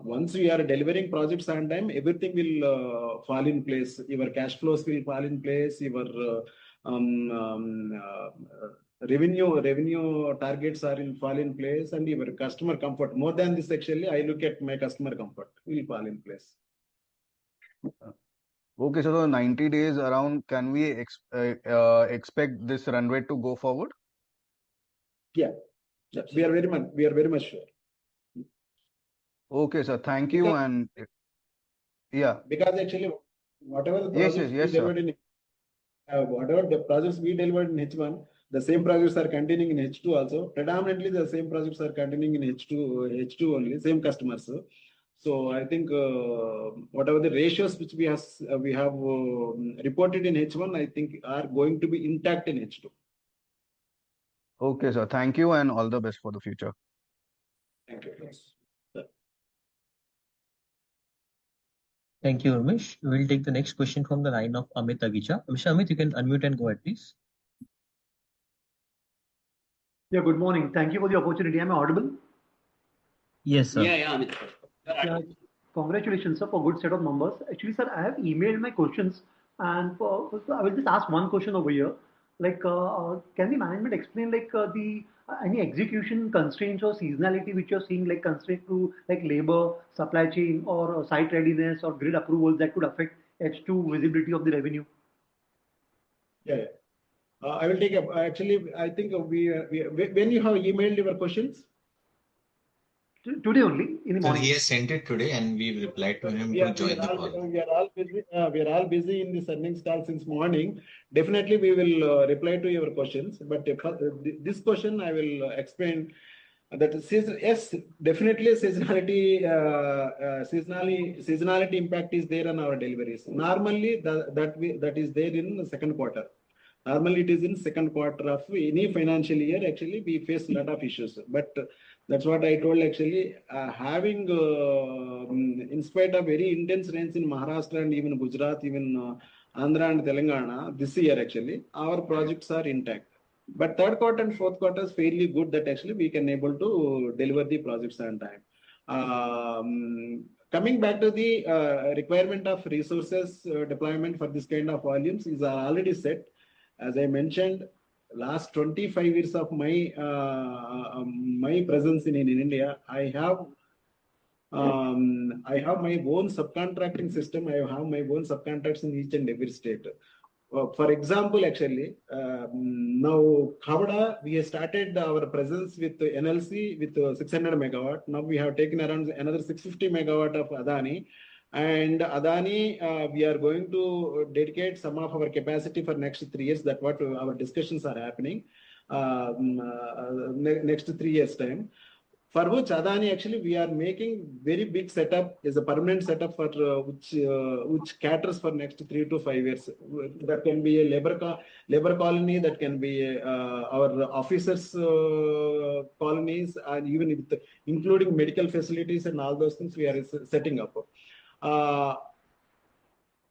once we are delivering projects on time, everything will fall in place. Your cash flows will fall in place. Your revenue targets fall in place, and your customer comfort. More than this, actually, I look at my customer comfort will fall in place. Okay, so the 90 days around, can we expect this run rate to go forward? Yeah, we are very much sure. Okay, sir. Thank you. And yeah, because actually, whatever the projects we delivered in whatever the projects we delivered in H1, the same projects are continuing in H2 also. Predominantly, the same projects are continuing in H2 only, same customers. So I think whatever the ratios which we have reported in H1, I think are going to be intact in H2. Okay, sir. Thank you and all the best for the future. Thank you. Thank you, Ramesh. We'll take the next question from the line of Amit Agicha. Mr. Amit, you can unmute and go ahead, please. Yeah, good morning. Thank you for the opportunity. Am I audible? Yes, sir. Yeah, Amit. Congratulations, sir, for good set of numbers. Actually, sir, I have emailed my questions, and I will just ask one question over here. Like, can the management explain any execution constraints or seasonality which you're seeing, like constraint to like labor, supply chain, or site readiness or grid approvals that could affect H2 visibility of the revenue? Yeah. I will take up. Actually, I think when you have emailed your questions. Today only in the morning. So he has sent it today, and we've replied to him to join the call. We are all busy in this earnings call since morning. Definitely, we will reply to your questions. But this question, I will explain that yes, definitely seasonality impact is there on our deliveries. Normally, that is there in the second quarter. Normally, it is in second quarter of any financial year. Actually, we face a lot of issues. But that's what I told. Actually, having in spite of very intense rains in Maharashtra and even Gujarat, even Andhra and Telangana this year, actually, our projects are intact. But third quarter and fourth quarter is fairly good that actually we can able to deliver the projects on time. Coming back to the requirement of resources deployment for this kind of volumes is already set. As I mentioned, last 25 years of my my presence in India, I have my own subcontracting system. I have my own subcontracts in each and every state. For example, actually, now Khavda, we have started our presence with NLC with 600 megawatt. Now we have taken around another 650 megawatt of Adani. And Adani, we are going to dedicate some of our capacity for next 3 years. That's what our discussions are happening next 3 years time. for which Adani actually we are making very big setup as a permanent setup for which caters for next 3 to 5 years. That can be a labor colony, that can be our officers colonies, and even including medical facilities and all those things we are setting up.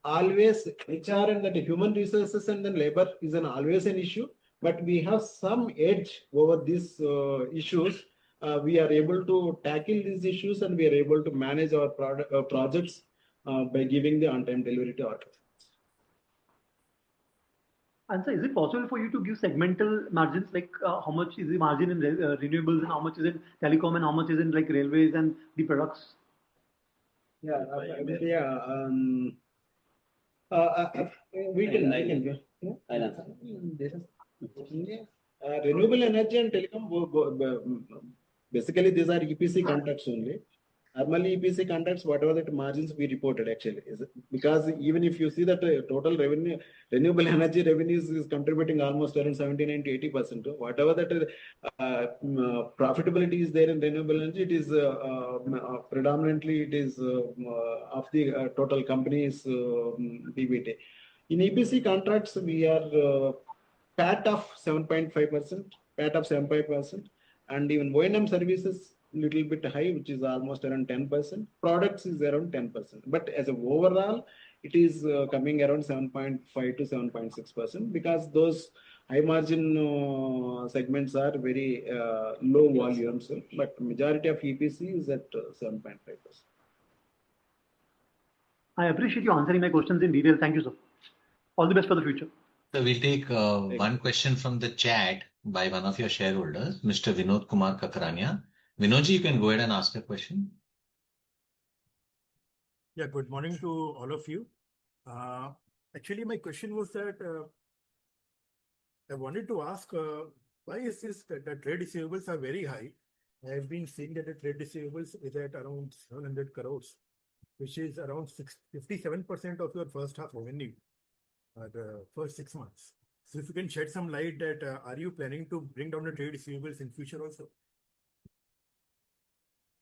Always HR and the human resources and then labor is always an issue, but we have some edge over these issues. We are able to tackle these issues and we are able to manage our projects by giving the on-time delivery to our customers. And so is it possible for you to give segmental margins, like how much is the margin in renewables and how much is in telecom and how much is in like railways and the products? Yeah, we can. I'll answer. Renewable energy and telecom, basically these are EPC contracts only. Normally EPC contracts, whatever that margins we reported actually, because even if you see that total revenue, renewable energy revenues is contributing almost around 79 to 80%. Whatever that profitability is there in renewable energy, it is predominantly it is of the total company's PBT. In EPC contracts, we are PAT of 7.5%, PAT of 7.5%, and even O&M services little bit high, which is almost around 10%. Products is around 10%. But as a overall, it is coming around 7.5 to 7.6% because those high margin segments are very low volumes. But majority of EPC is at 7.5%. I appreciate you answering my questions in detail. Thank you, sir. All the best for the future. So we'll take one question from the chat by one of your shareholders, Mr. Vinod Kumar Kakarania. Vinodji, you can go ahead and ask a question. Yeah, good morning to all of you. Actually, my question was that I wanted to ask why is this that the trade receivables are very high? I have been seeing that the trade receivables is at around 700 crores, which is around 57% of your first half revenue, the first 6 months. So if you can shed some light that are you planning to bring down the trade receivables in future also?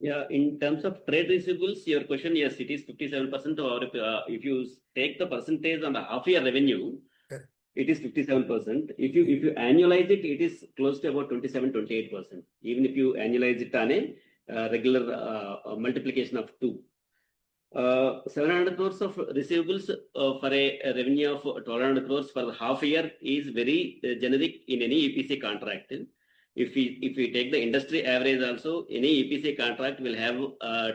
Yeah, in terms of trade receivables, your question, yes, it is 57%, or if you take the percentage on the half-year revenue, it is 57%. If you annualize it, it is close to about 27-28%. Even if you annualize it on a regular multiplication of 2. 700 crores of receivables for a revenue of 1200 crores for the half year is very generic in any EPC contract. If we take the industry average also, any EPC contract will have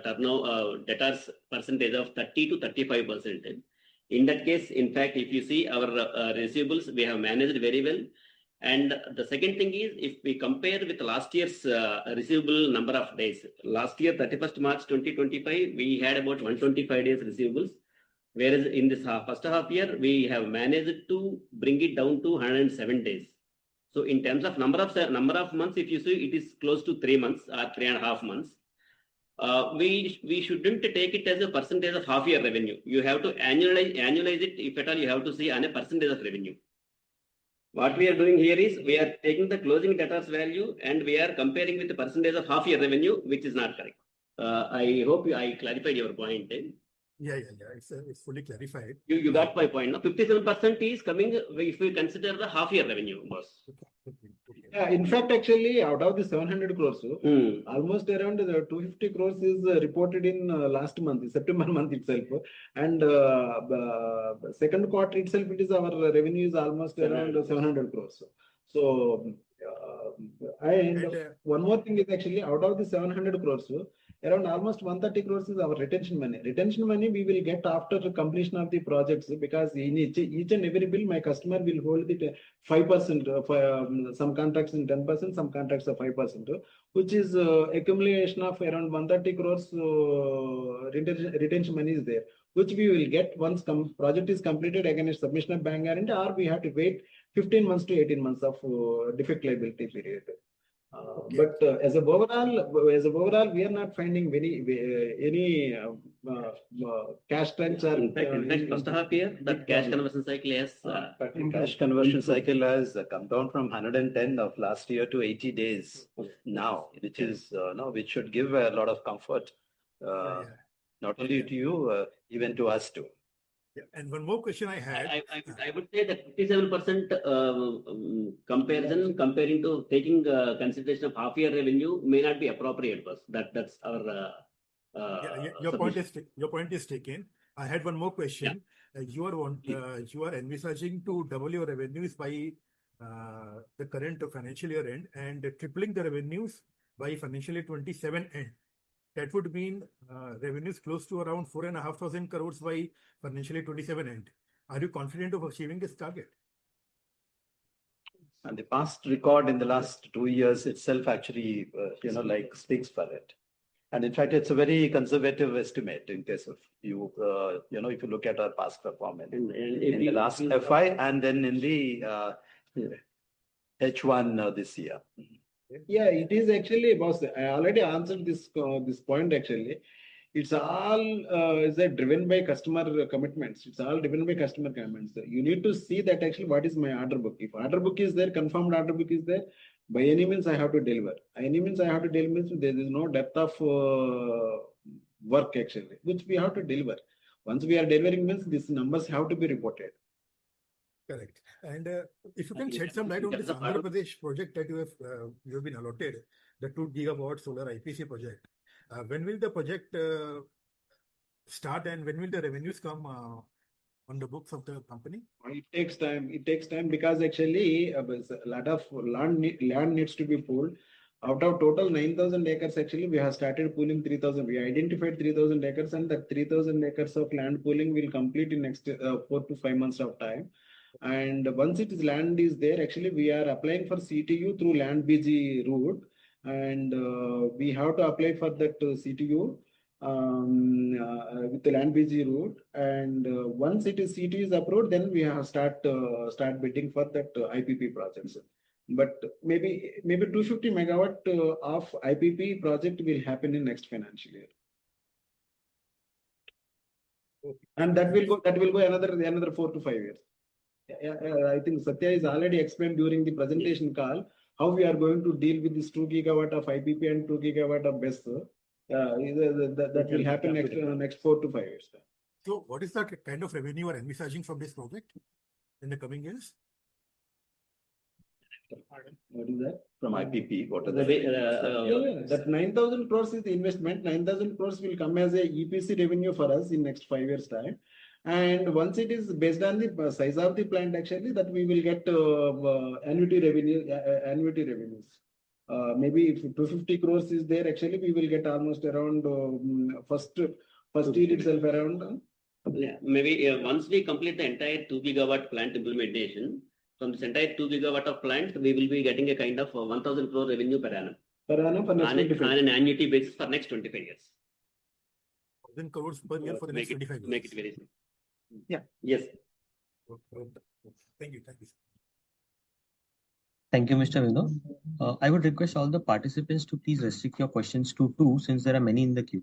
turnover debtors percentage of 30 to 35%. In that case, in fact, if you see our receivables, we have managed very well. And the second thing is, if we compare with last year's receivable number of days, last year, 31st March 2025, we had about 125 days receivables. Whereas in this first half year, we have managed to bring it down to 107 days. So in terms of number of months, if you see, it is close to 3 months or 3.5 months. We shouldn't take it as a percentage of half year revenue. You have to annualize it. If at all, you have to see on a percentage of revenue. What we are doing here is we are taking the closing debtors value and we are comparing with the percentage of half year revenue, which is not correct. I hope I clarified your point. Yeah. It's fully clarified. You got my point. Now, 57% is coming if we consider the half year revenue, boss. Yeah, in fact, actually, out of the 700 crores, almost around 250 crores is reported in last month, September month itself. And second quarter itself, it is our revenue is almost around 700 crores. So, one more thing is actually out of the 700 crores, around almost 130 crores is our retention money. Retention money we will get after the completion of the projects, because in each and every bill, my customer will hold it 5%, for some contracts in 10%, some contracts are 5%, which is accumulation of around 130 crores retention money is there, which we will get once project is completed against submission of bank guarantee, or we have to wait 15 months to 18 months of defect liability period. But as a overall, we are not finding any cash trends are. In fact, first half year, that cash conversion cycle has. But the cash conversion cycle has come down from 110 of last year to 80 days now, which is which should give a lot of comfort, not only to you, even to us too. Yeah. And one more question I had. I would say that 57% comparing to taking consideration of half year revenue may not be appropriate. That's our. Your point is taken. I had one more question. You are envisaging to double your revenues by the current financial year end and tripling the revenues by financial year 27 end. That would mean revenues close to around 4,500 crores by financial year 27 end. Are you confident of achieving this target? And the past record in the last 2 years itself actually, speaks for it. And in fact, it's a very conservative estimate in case of you, if you look at our past performance in the last FI and then in the H1 this year. Yeah, it is actually, boss. I already answered this point actually. It's all driven by customer commitments. It's all driven by customer commitments. You need to see that actually what is my order book. If order book is there, confirmed order book is there, by any means I have to deliver. Any means I have to deliver means there is no depth of work actually, which we have to deliver. Once we are delivering means these numbers have to be reported. Correct. And if you can shed some light on this Andhra Pradesh project that you have been allotted, the 2 gigawatt solar IPC project. When will the project start and when will the revenues come on the books of the company? It takes time. It takes time because actually a lot of land needs to be pulled. Out of total 9,000 acres, actually, we have started pooling 3,000. We identified 3,000 acres, and that 3,000 acres of land pooling will complete in next 4 to 5 months of time. And once land is there, actually, we are applying for CTU through land BG route, and we have to apply for that CTU with the land BG route. And once CTU is approved, then we have start bidding for that IPP projects. But maybe 250 megawatt of IPP project will happen in next financial year. Okay. And that will go another 4 to 5 years. I think Satya is already explained during the presentation call how we are going to deal with this 2 gigawatt of IPP and 2 gigawatt of BESS. That will happen next 4 to 5 years. So what is the kind of revenue you are envisaging from this project in the coming years? What is that? From IPP, what are that 9,000 crores is the investment. 9,000 crores will come as a EPC revenue for us in next 5 years time. And once it is based on the size of the plant, actually, that we will get annuity revenues. Maybe if 250 crores is there, actually, we will get almost around first year itself around. Maybe once we complete the entire 2 gigawatt plant implementation, from this entire 2 gigawatt of plant, we will be getting a kind of 1,000 crore revenue per annum. Per annum for next 25 on an annuity basis for next 25 years. 1,000 crores per year for the next 25 years. Make it very simple. Yeah. Yes. Okay. Thank you. Thank you, Mr. Vinod. I would request all the participants to please restrict your questions to 2 since there are many in the queue.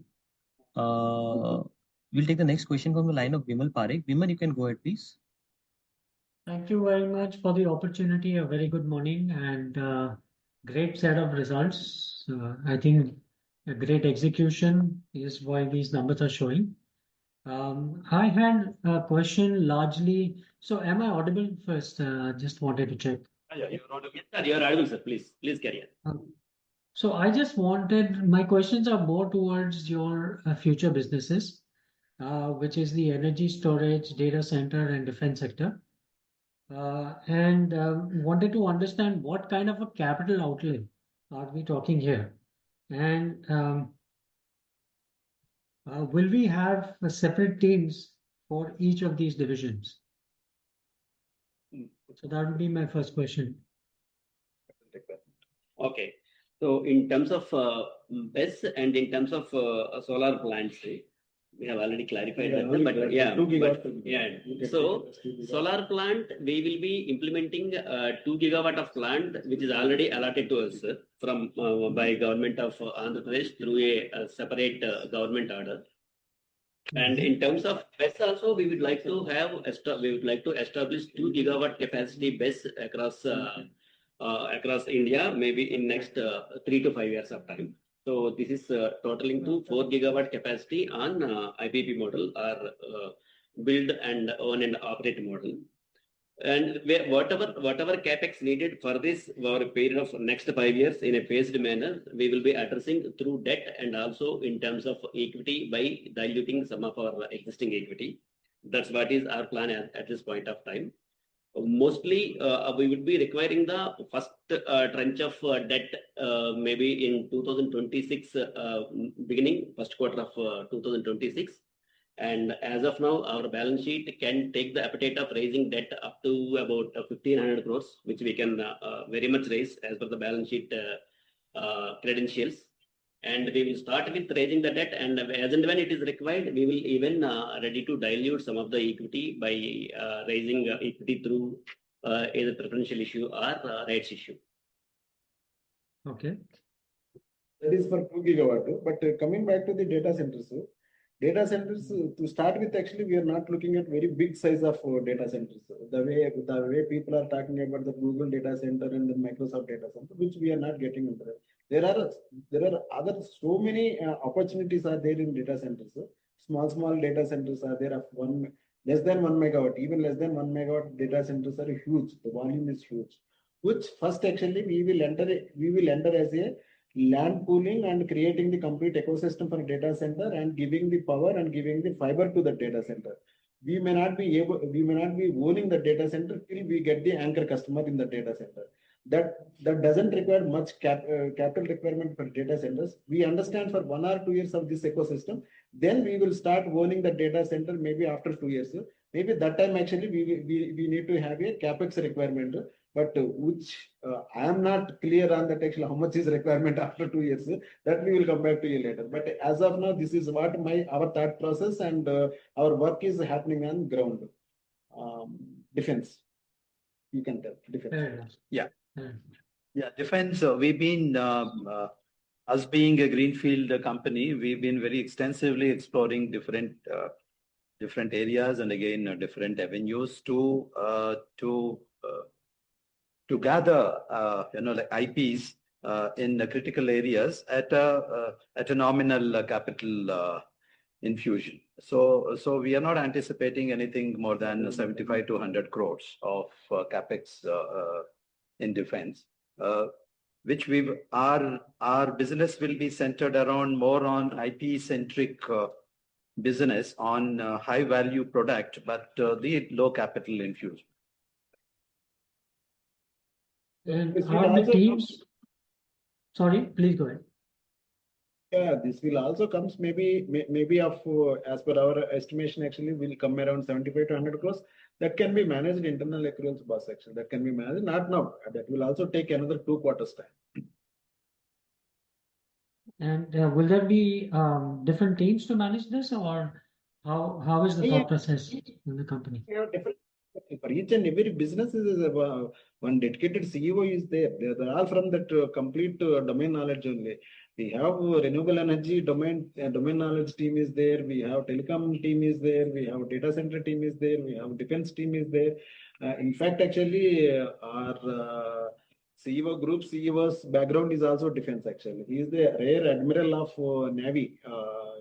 We'll take the next question from the line of Vimal Parekh. Vimal, you can go ahead, please. Thank you very much for the opportunity. A very good morning and great set of results. I think a great execution is why these numbers are showing. I had a question largely. So am I audible first? Just wanted to check. Yeah, you're audible, sir. Please carry on. So I just wanted, my questions are more towards your future businesses, which is the energy storage, data center and defense sector. And wanted to understand what kind of a capital outlay are we talking here? And will we have separate teams for each of these divisions? So that would be my first question. Okay. So in terms of BESS and in terms of solar plants, we have already clarified that. So solar plant, we will be implementing 2 gigawatt of plant, which is already allotted to us from by government of Andhra Pradesh through a separate government order. And in terms of BESS also, we would like to establish 2 gigawatt capacity BESS across India, maybe in next 3 to 5 years of time. So this is totaling to 4 gigawatt capacity on IPP model or build and own and operate model. And whatever capex needed for this over a period of next 5 years in a phased manner, we will be addressing through debt and also in terms of equity by diluting some of our existing equity. That's what is our plan at this point of time. Mostly, we would be requiring the first tranche of debt maybe in 2026 beginning first quarter of 2026. And as of now, our balance sheet can take the appetite of raising debt up to about 1,500 crores, which we can very much raise as per the balance sheet credentials. And we will start with raising the debt, and as and when it is required, we will even ready to dilute some of the equity by raising equity through either preferential issue or rights issue. Okay. That is for 2 gigawatt. But coming back to the data centers, to start with, actually, we are not looking at very big size of data centers. The way people are talking about the Google data center and the Microsoft data center, which we are not getting into that. There are other so many opportunities are there in data centers. Small data centers are there of less than 1 megawatt, even less than 1 megawatt data centers are huge. The volume is huge. Which first actually we will enter as a land pooling and creating the complete ecosystem for a data center and giving the power and giving the fiber to the data center. We may not be owning the data center till we get the anchor customer in the data center. That doesn't require much capital requirement for data centers. We understand for 1 or 2 years of this ecosystem, then we will start owning the data center maybe after 2 years. Maybe that time actually we need to have a capex requirement, but which I am not clear on that actually how much is requirement after 2 years. That we will come back to you later. But as of now, this is what our thought process and our work is happening on ground. Defense, you can tell defense. Yeah. Yeah, defense. We've been us being a greenfield company, we've been very extensively exploring different areas and again different avenues to gather like IPs in the critical areas at a nominal capital infusion. So we are not anticipating anything more than 75 to 100 crores of capex in defense, which our business will be centered around more on IP centric business on high value product, but the low capital infusion. And are the teams? Sorry, please go ahead. Yeah, this will also comes maybe of as per our estimation actually will come around 75 to 100 crores. That can be managed internal accruals boss action. That can be managed not now. That will also take another 2 quarters time. And will there be different teams to manage this, or how is the thought process in the company? Yeah, different. For each and every business is one dedicated CEO is there. They're all from that complete domain knowledge only. We have renewable energy domain knowledge team is there. We have telecom team is there. We have data center team is there. We have defense team is there. In fact, actually, our CEO group CEO's background is also defense. Actually, he is the Rear Admiral of Navy.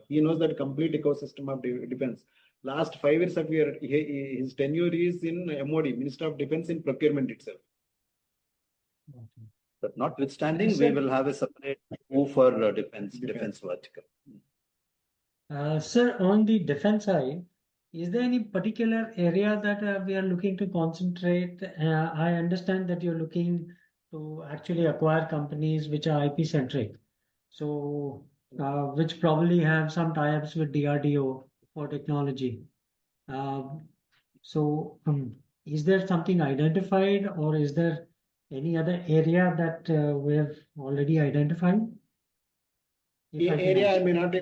He knows that complete ecosystem of defense. Last 5 years of his tenure is in MOD, Minister of Defense, in procurement itself. Okay. But notwithstanding, we will have a separate move for defense vertical. Sir, on the defense side, is there any particular area that we are looking to concentrate? I understand that you're looking to actually acquire companies which are IP centric, so which probably have some tie-ups with DRDO for technology. So is there something identified, or is there any other area that we have already identified? I may not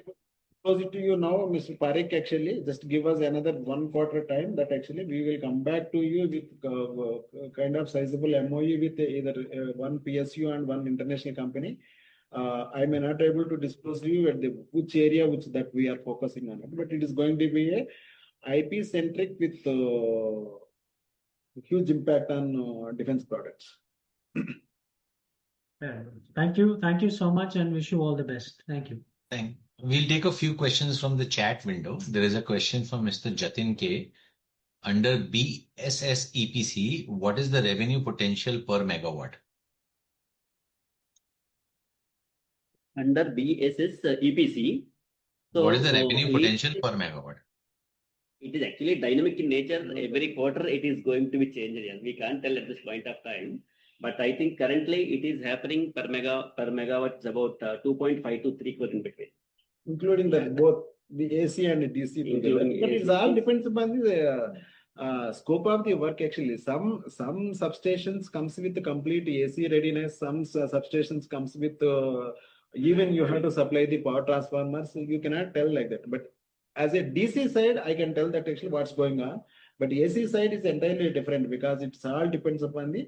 close it to you now, Mr. Parekh. Actually, just give us another 1 quarter time. That actually we will come back to you with kind of sizable MOU with either one PSU and one international company. I may not able to disclose to you at which area that we are focusing on it, but it is going to be a IP centric with huge impact on defense products. Thank you. Thank you so much and wish you all the best. Thank you. We'll take a few questions from the chat window. There is a question from Mr. Jatin K. Under BSS EPC, what is the revenue potential per megawatt? Under BSS EPC. So, what is the revenue potential per megawatt? It is actually dynamic in nature. Every quarter it is going to be changed. We can't tell at this point of time. But I think currently it is happening per megawatt is about 2.5 to 3 crore in between. Including both the AC and the DC. But it all depends upon the scope of the work actually. Some substations comes with the complete AC readiness. Some substations comes with even you have to supply the power transformers. So you cannot tell like that. But as a DC side, I can tell that actually what's going on. But AC side is entirely different because it all depends upon the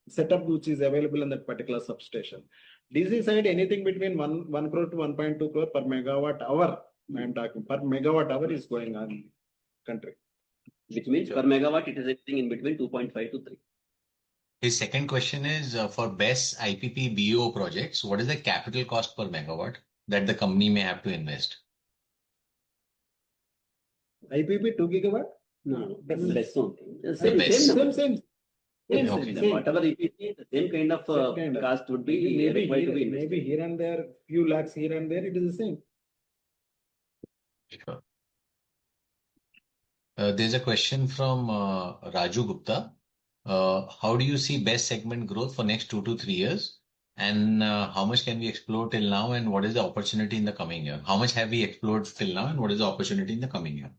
setup which is available in that particular substation. DC side, anything between 1 crore to 1.2 crore per megawatt hour. I am talking per megawatt hour is going on in the country. Which means per megawatt it is anything in between 2.5 to 3. His second question is for BESS IPP BO projects, what is the capital cost per megawatt that the company may have to invest? IPP 2 gigawatt? No, that's less something. Same. Whatever EPC, the same kind of cost would be required to be invested. Maybe here and there, few lakhs here and there, it is the same. Sure. There's a question from Raju Gupta. How do you see BESS segment growth for next 2 to 3 years? And how much can we explore till now? And what is the opportunity in the coming year? How much have we explored till now? And what is the opportunity in the coming year?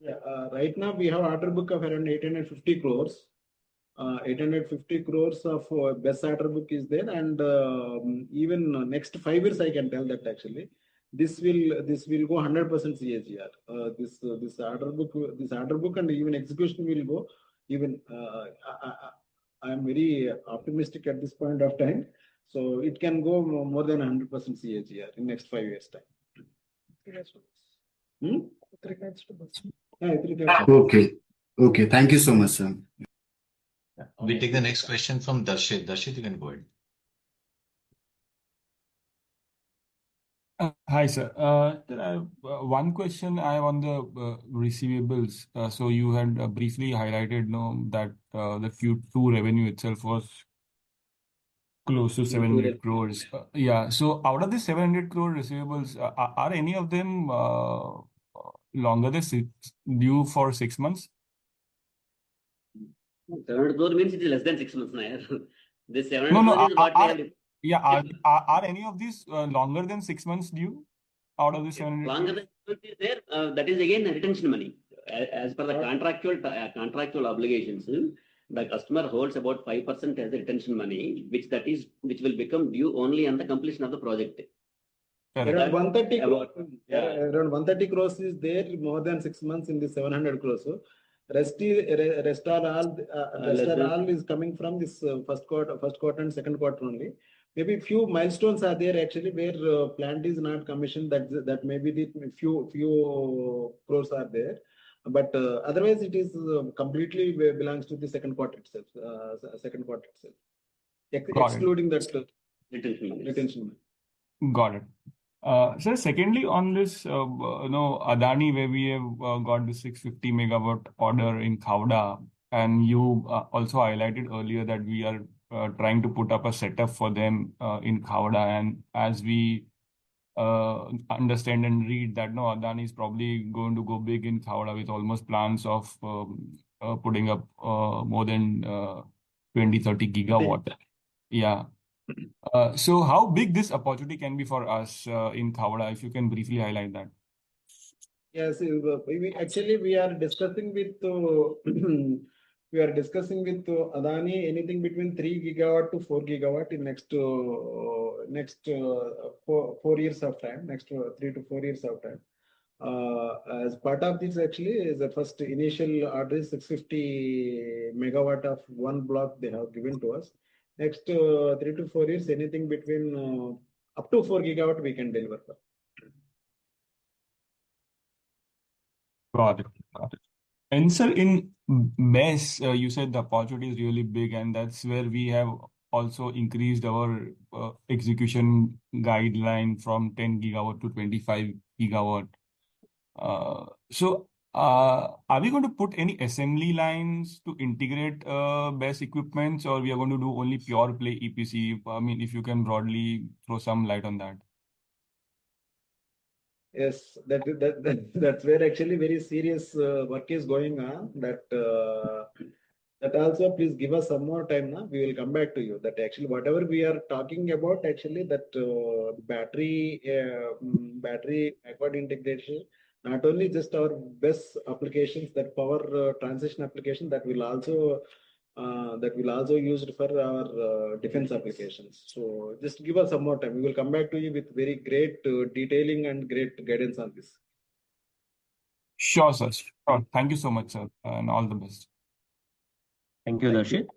Yeah, right now we have order book of around 850 crores. 850 crores of BESS order book is there, and even next 5 years I can tell that actually this will go 100% CAGR. This order book and even execution will go even. I am very optimistic at this point of time, so it can go more than 100% CAGR in next 5 years time. Okay. Thank you so much, sir. We take the next question from Darshit. Darshit, you can go ahead. Hi, sir. One question I have on the receivables. So you had briefly highlighted that the Q2 revenue itself was close to 700 crores. Yeah. So out of the 700 crore receivables, are any of them longer than due for 6 months? 700 crore means it is less than 6 months now. This 700 crore is what are any of these longer than 6 months due out of the 700? Longer than 6 months is there. That is again retention money. As per the contractual obligations, the customer holds about 5% as the retention money, which will become due only on the completion of the project. Around 130 crores is there more than 6 months in the 700 crores. So rest are all is coming from this first quarter and second quarter only. Maybe few milestones are there actually where plant is not commissioned. That maybe the few crores are there, but otherwise it is completely belongs to the second quarter itself. Excluding that retention. Got it. So secondly, on this, Adani, where we have got the 650 megawatt order in Khavda, and you also highlighted earlier that we are trying to put up a setup for them in Khavda, and as we understand and read that Adani is probably going to go big in Khavda with almost plans of putting up more than 20-30 gigawatt. Yeah. So how big this opportunity can be for us in Khavda, if you can briefly highlight that? Yes, we are discussing with Adani anything between 3 gigawatt to 4 gigawatt in next 4 years of time, next 3 to 4 years of time. As part of this, actually, is the first initial order is 650 megawatt of one block they have given to us. next 3 to 4 years, anything between up to 4 gigawatt we can deliver. Got it. Got it. And sir, in BESS, you said the opportunity is really big, and that's where we have also increased our execution guideline from 10 gigawatt to 25 gigawatt. So, are we going to put any assembly lines to integrate BESS equipments, or we are going to do only pure play EPC? I mean, if you can broadly throw some light on that. Yes, that's where actually very serious work is going on. That also, please give us some more time now. We will come back to you. That actually whatever we are talking about, actually that battery backward integration, not only just our best applications, that power transition application, that will also used for our defense applications. So just give us some more time. We will come back to you with very great detailing and great guidance on this. Sure, sir. Sure. Thank you so much, sir, and all the best. Thank you, Darshit.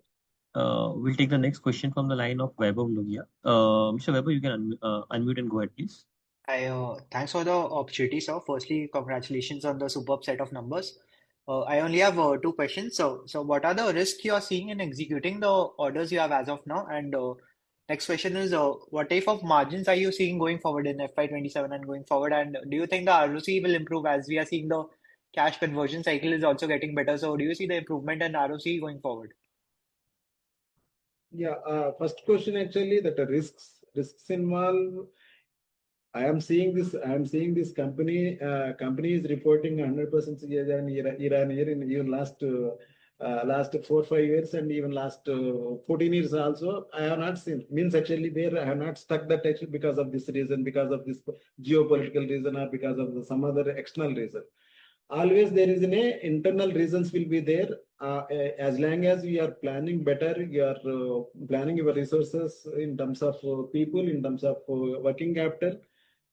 We'll take the next question from the line of Vaibhav Logia. Mr. Vaibhav, you can unmute and go ahead, please. Thanks for the opportunity, sir. Firstly, congratulations on the superb set of numbers. I only have two questions. So what are the risks you are seeing in executing the orders you have as of now? And next question is, what type of margins are you seeing going forward in FY27 and going forward? And do you think the ROC will improve as we are seeing the cash conversion cycle is also getting better? So do you see the improvement in ROC going forward? Yeah, first question actually, that the risks involved. I am seeing this company is reporting 100% year on year in even last 4-5 years, and even last 14 years also. I have not seen, means actually there I have not stuck that actually because of this reason, because of this geopolitical reason, or because of some other external reason. Always there is an internal reasons will be there. As long as we are planning better, you are planning your resources in terms of people, in terms of working capital.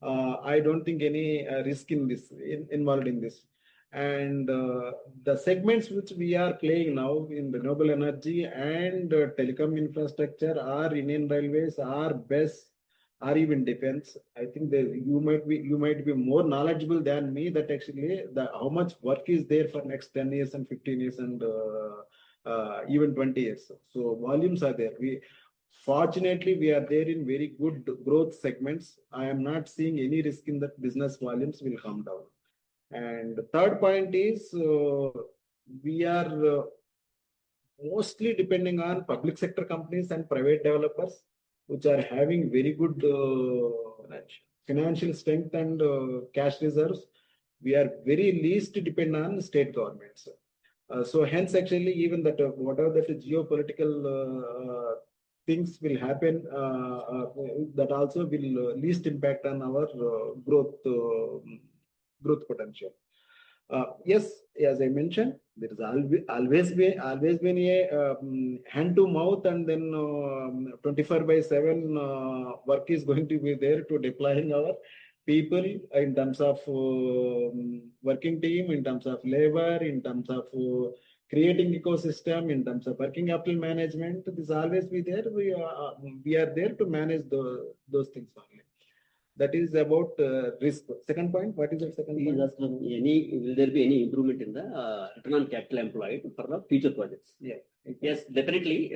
I don't think any risk in this involved in this. And the segments which we are playing now in renewable energy and telecom infrastructure, or Indian Railways, or BESS, or even defense, I think you might be more knowledgeable than me that actually how much work is there for next 10 years and 15 years and even 20 years. So volumes are there. Fortunately, we are there in very good growth segments. I am not seeing any risk in that business volumes will come down. And the third point is we are mostly depending on public sector companies and private developers, which are having very good financial strength and cash reserves. We are very least dependent on state governments. So hence actually even that whatever that geopolitical things will happen, that also will least impact on our growth potential. Yes, as I mentioned, there is always been a hand to mouth, and then 24/7 work is going to be there to deploying our people in terms of working team, in terms of labor, in terms of creating ecosystem, in terms of working capital management. This always be there. We are there to manage those things only. That is about risk. Second point, what is the second point? Will there be any improvement in the return on capital employed for the future projects? Yeah. Yes, definitely.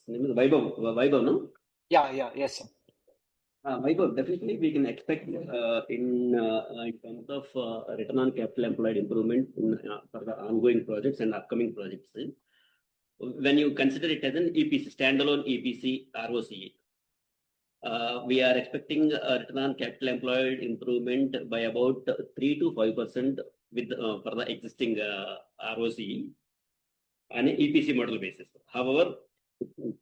Vaibhav, no? Yes, sir. Vaibhav, definitely we can expect in terms of return on capital employed improvement for the ongoing projects and upcoming projects. When you consider it as an EPC, standalone EPC ROCE, we are expecting a return on capital employed improvement by about 3 to 5% with for the existing ROCE on an EPC model basis. However,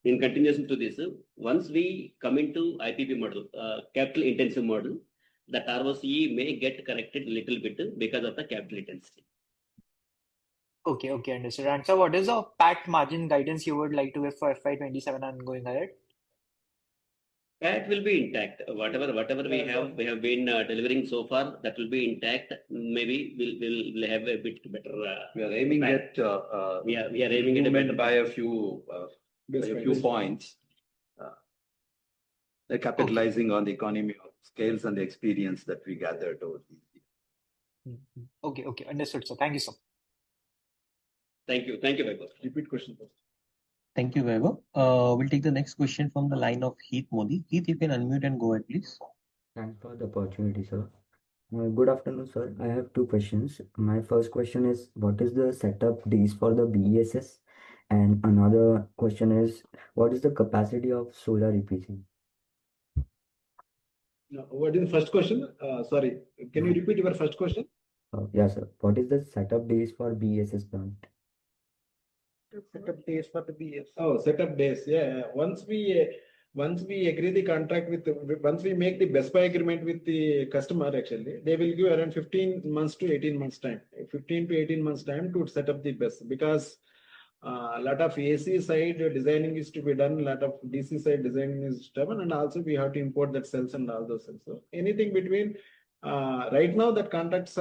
in continuation to this, once we come into IPP model, capital intensive model, that ROCE may get corrected a little bit because of the capital intensity. Okay, understood. And so what is the PAT margin guidance you would like to give for FY27 and going ahead? That will be intact. Whatever we have been delivering so far, that will be intact. Maybe we'll have a bit better. We are aiming at we are aiming at a better by a few points. They're capitalizing on the economy of scales and the experience that we gathered over these years. Okay, understood. So thank you, sir. Thank you, Vaibhav. Repeat question first. Thank you, Vaibhav. We'll take the next question from the line of Heath Modi. Heath, you can unmute and go ahead, please. Thanks for the opportunity, sir. Good afternoon, sir. I have two questions. My first question is, what is the setup days for the BESS? And another question is, what is the capacity of solar EPC? No, what is the first question? Sorry, can you repeat your first question? Yes, sir. What is the setup days for BESS plant? Setup days for the BS. Oh, setup days. Yeah. Once we agree the contract once we make the best buy agreement with the customer, actually, they will give around 15 months to 18 months time. 15 to 18 months time to set up the best, because a lot of AC side designing is to be done, a lot of DC side designing is done, and also we have to import that cells and all those cells. So anything between right now that contracts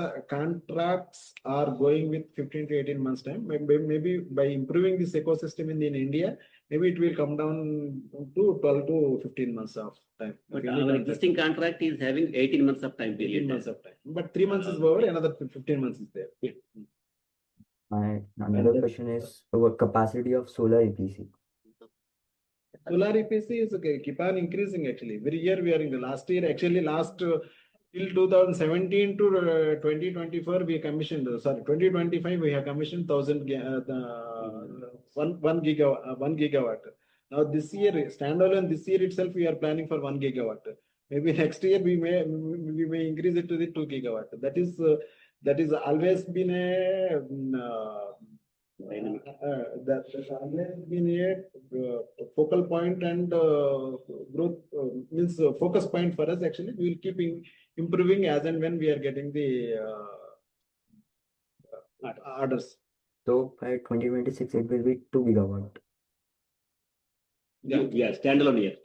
are going with 15 to 18 months time. Maybe by improving this ecosystem in India, maybe it will come down to 12 to 15 months of time. But our existing contract is having 18 months of time period. 18 months of time. But 3 months is over, another 15 months is there. Yeah. My another question is about capacity of solar EPC. Solar EPC is keep on increasing actually. Every year we are in the last year, actually till 2017 to 2024 we commissioned, 2025 we have commissioned 1 gigawatt. Now this year, standalone this year itself we are planning for 1 gigawatt. Maybe next year we may increase it to the 2 gigawatt. That is always been a that's always been a focal point and growth means focus point for us. Actually, we will keep improving as and when we are getting the orders. So by 2026 it will be 2 gigawatt. Yeah, standalone year.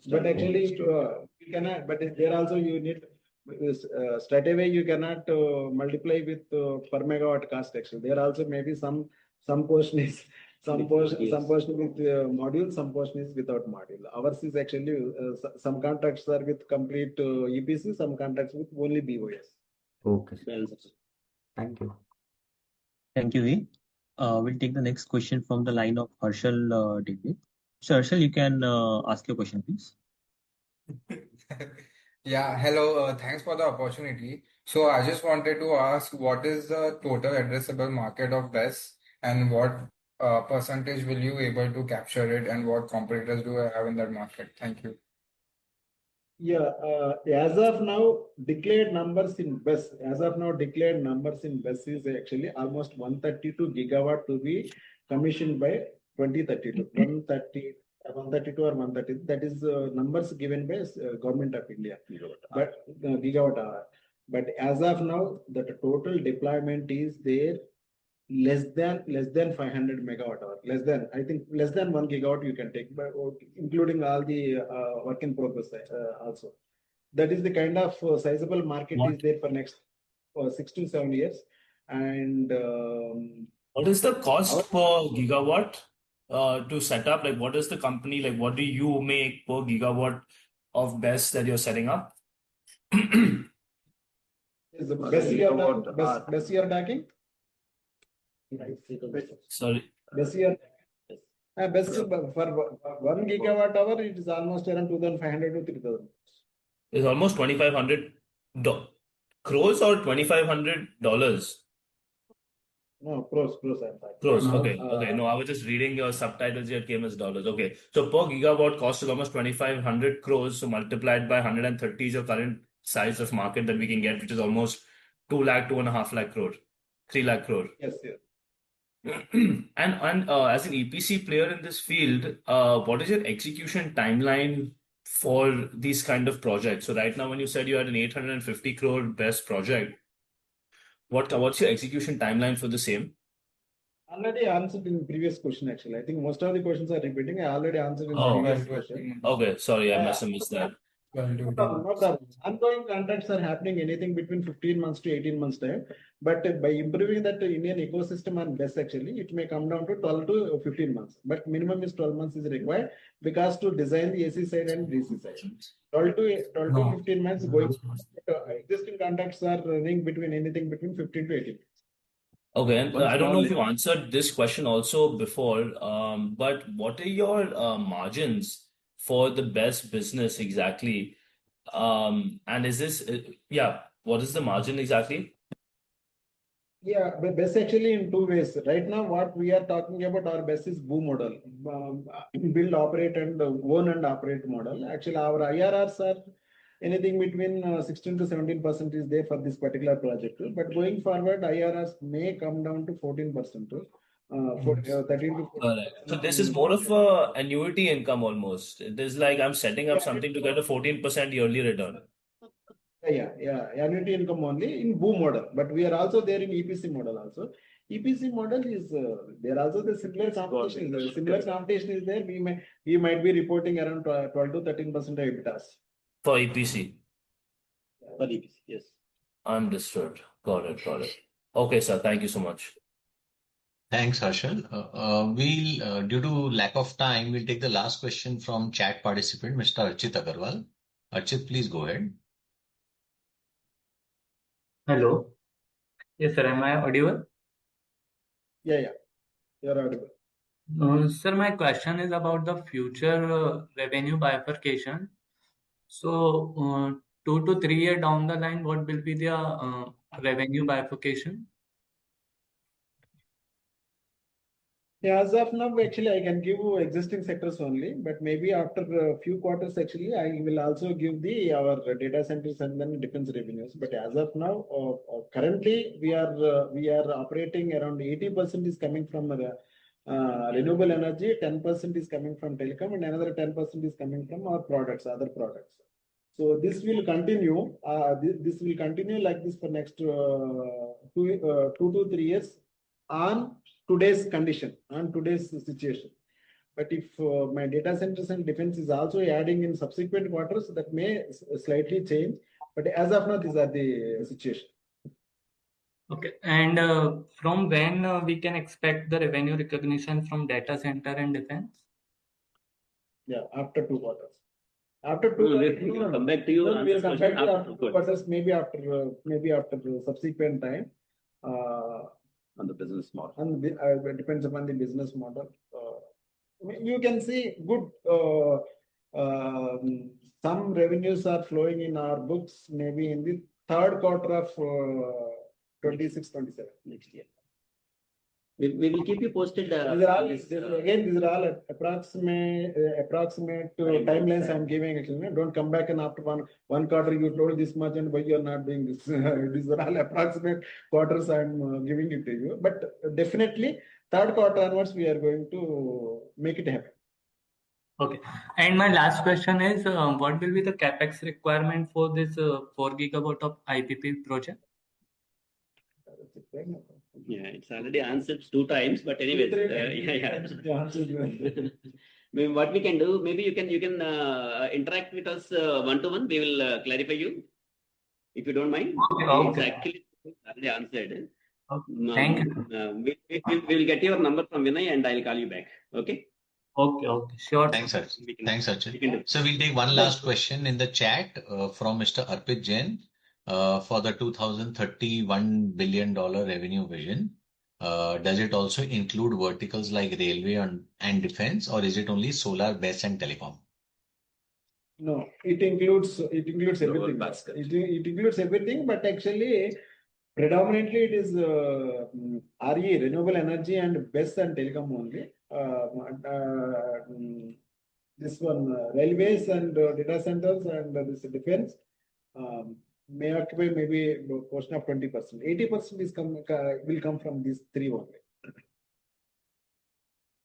But actually, you cannot. But there also you need straight away. You cannot multiply with per megawatt cost. Actually, there also maybe some portion is some portion with module, some portion is without module. Ours is actually some contracts are with complete EPC, some contracts with only BOS. Okay. Thank you. Thank you, V. We'll take the next question from the line of Harshal Digbe. So Harshal, you can ask your question, please. Yeah, hello. Thanks for the opportunity. So I just wanted to ask, what is the total addressable market of BESS, and what percentage will you able to capture it, and what competitors do you have in that market? Thank you. Yeah, as of now, declared numbers in BESS is actually almost 132 gigawatt to be commissioned by 2032. 132 or 130. That is numbers given by Government of India. Gigawatt hour. But as of now, the total deployment is there less than 500 megawatt hour. I think less than 1 gigawatt you can take, including all the work in progress also. That is the kind of sizable market is there for next 6 to 7 years. And what is the cost per gigawatt to set up? Like, what is the company, like, what do you make per gigawatt of BESS that you're setting up? Is the BESS you are talking? Sorry. BESS for 1 gigawatt hour, it is almost around 2,500 to 3,000. It's almost 2,500 crores or $2,500? No, crores. Crores. Okay. No, I was just reading your subtitles here. It came as dollars. Okay. So per gigawatt cost is almost 2,500 crores. So multiplied by 130 is your current size of market that we can get, which is almost 2 lakh, 2.5 lakh crore, 3 lakh crore. Yes. And as an EPC player in this field, what is your execution timeline for these kind of projects? So right now, when you said you had an 850 crore BESS project, what's your execution timeline for the same? Already answered in the previous question, actually. I think most of the questions are repeating. I already answered in the previous question. Okay, sorry, I must have missed that. 12 to No 18 problem, no months. problem. Ongoing contracts are happening anything between 15 months to 18 months time. But by improving that Indian ecosystem on BESS actually, it may come down to 12 to 15 months. But minimum is 12 months is required because to design the AC side and DC side. 12 to No. 15 months going. Existing contracts are running between anything between 15 to 18. Okay, and One I don't know small if you answered this question also before, but what are your margins for the best business exactly? And is this, yeah, what is the margin exactly? Yeah, but BESS actually in two ways. Right now, what we are talking about our BESS is BOO model, build, operate, and own and operate model. Actually, our IRRs are anything between 16 to 17% is there for this particular project. But going forward, IRRs may come down to 14%, 13 to 14%. Correct. So this is more of a annuity income almost. It is like I'm setting up something to get a 14% yearly return. Yeah, annuity income only in BOO model, but we are also there in EPC model also. EPC model is there also the similar competition. Similar competition is there. We might be reporting around 12 to 13% EBITDAs. For EPC. For EPC, yes. Understood. Got it. Okay, sir. Thank you so much. Thanks, Harshal. Due to lack of time, we'll take the last question from chat participant, Mr. Archit Agarwal. Archit, please go ahead. Hello. Yes, sir. Am I audible? Yeah, you're audible. Sir, my question is about the future revenue bifurcation. So, 2 to 3 years down the line, what will be the revenue bifurcation? Yeah, as of now, actually, I can give you existing sectors only, but maybe after a few quarters, actually, I will also give our data centers and then defense revenues. But as of now, currently, we are operating around 80% is coming from renewable energy, 10% is coming from telecom, and another 10% is coming from our products, other products. So this will continue. This will continue like this for next 2 to 3 years on today's condition, on today's situation. But if my data centers and defense is also adding in subsequent quarters, that may slightly change. But as of now, these are the situation. Okay. And from when we can expect the revenue recognition from data center and defense? Yeah, after 2 quarters. After 2 we'll come back to you. We'll come back to you after 2 quarters, maybe after the subsequent time. On the business model. And it depends upon the business model. You can see good. Some revenues are flowing in our books, maybe in the third quarter of 26-27 next year. We will keep you posted. These are all approximate timelines I'm giving. Actually, don't come back and after one quarter you told this much and why you are not doing this. These are all approximate quarters I'm giving it to you. But definitely third quarter onwards we are going to make it happen. Okay. And my last question is, what will be the capex requirement for this 4 gigawatt of IPP project? Yeah, it's already answered 2 times, but anyways, what we can do, maybe you can interact with us one-to-one. We will clarify you, if you don't mind. Okay. It's actually already answered. Okay. Thank you. We will get your number from Vinay and I'll call you back. Okay. Okay. Sure. Thanks, Archit. So we'll take one last question in the chat from Mr. Arpit Jain. For the 2030 $1 billion revenue vision, does it also include verticals like railway and defense, or is it only solar, BESS, and telecom? No, it includes everything. It includes everything, but actually, predominantly it is RE, renewable energy, and BESS and telecom only. This one, railways and data centers and this defense. May occupy maybe a portion of 20%. 80% will come from these 3 only.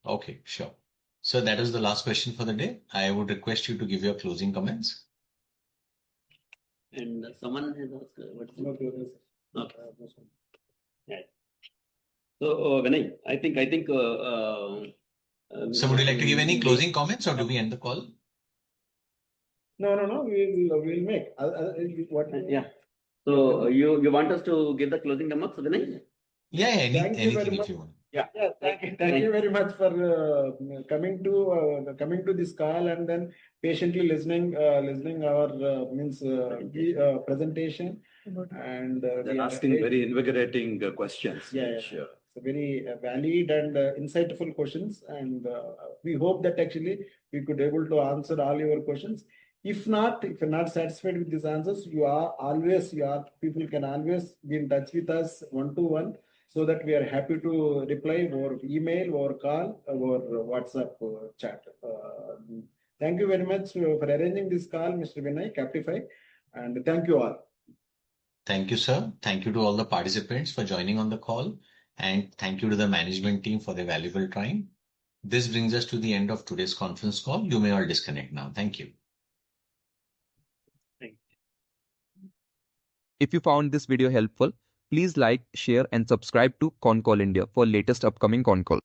Okay, sure. So that is the last question for the day. I would request you to give your closing comments. And someone has asked what's the... Okay. Yeah. So Vinay, I think. So would you like to give any closing comments, or do we end the call? No, we'll make. What? Yeah. So you want us to give the closing remarks, Vinay? Yeah, Thank you very anything much. if you want. Yeah. Thank you very much for coming to this call and then patiently listening our presentation and They're asking very invigorating questions. Yeah, which, yeah. So very valid and insightful questions, and we hope that actually we could able to answer all your questions. If you're not satisfied with these answers, people can always be in touch with us one-to-one, so that we are happy to reply or email or call or WhatsApp chat. Thank you very much for arranging this call, Mr. Vinay, Captify, and thank you all. Thank you, sir. Thank you to all the participants for joining on the call, and thank you to the management team for their valuable time. This brings us to the end of today's conference call. You may all disconnect now. Thank you. If you found this video helpful, please like, share, and subscribe to Concall India for latest upcoming Concall.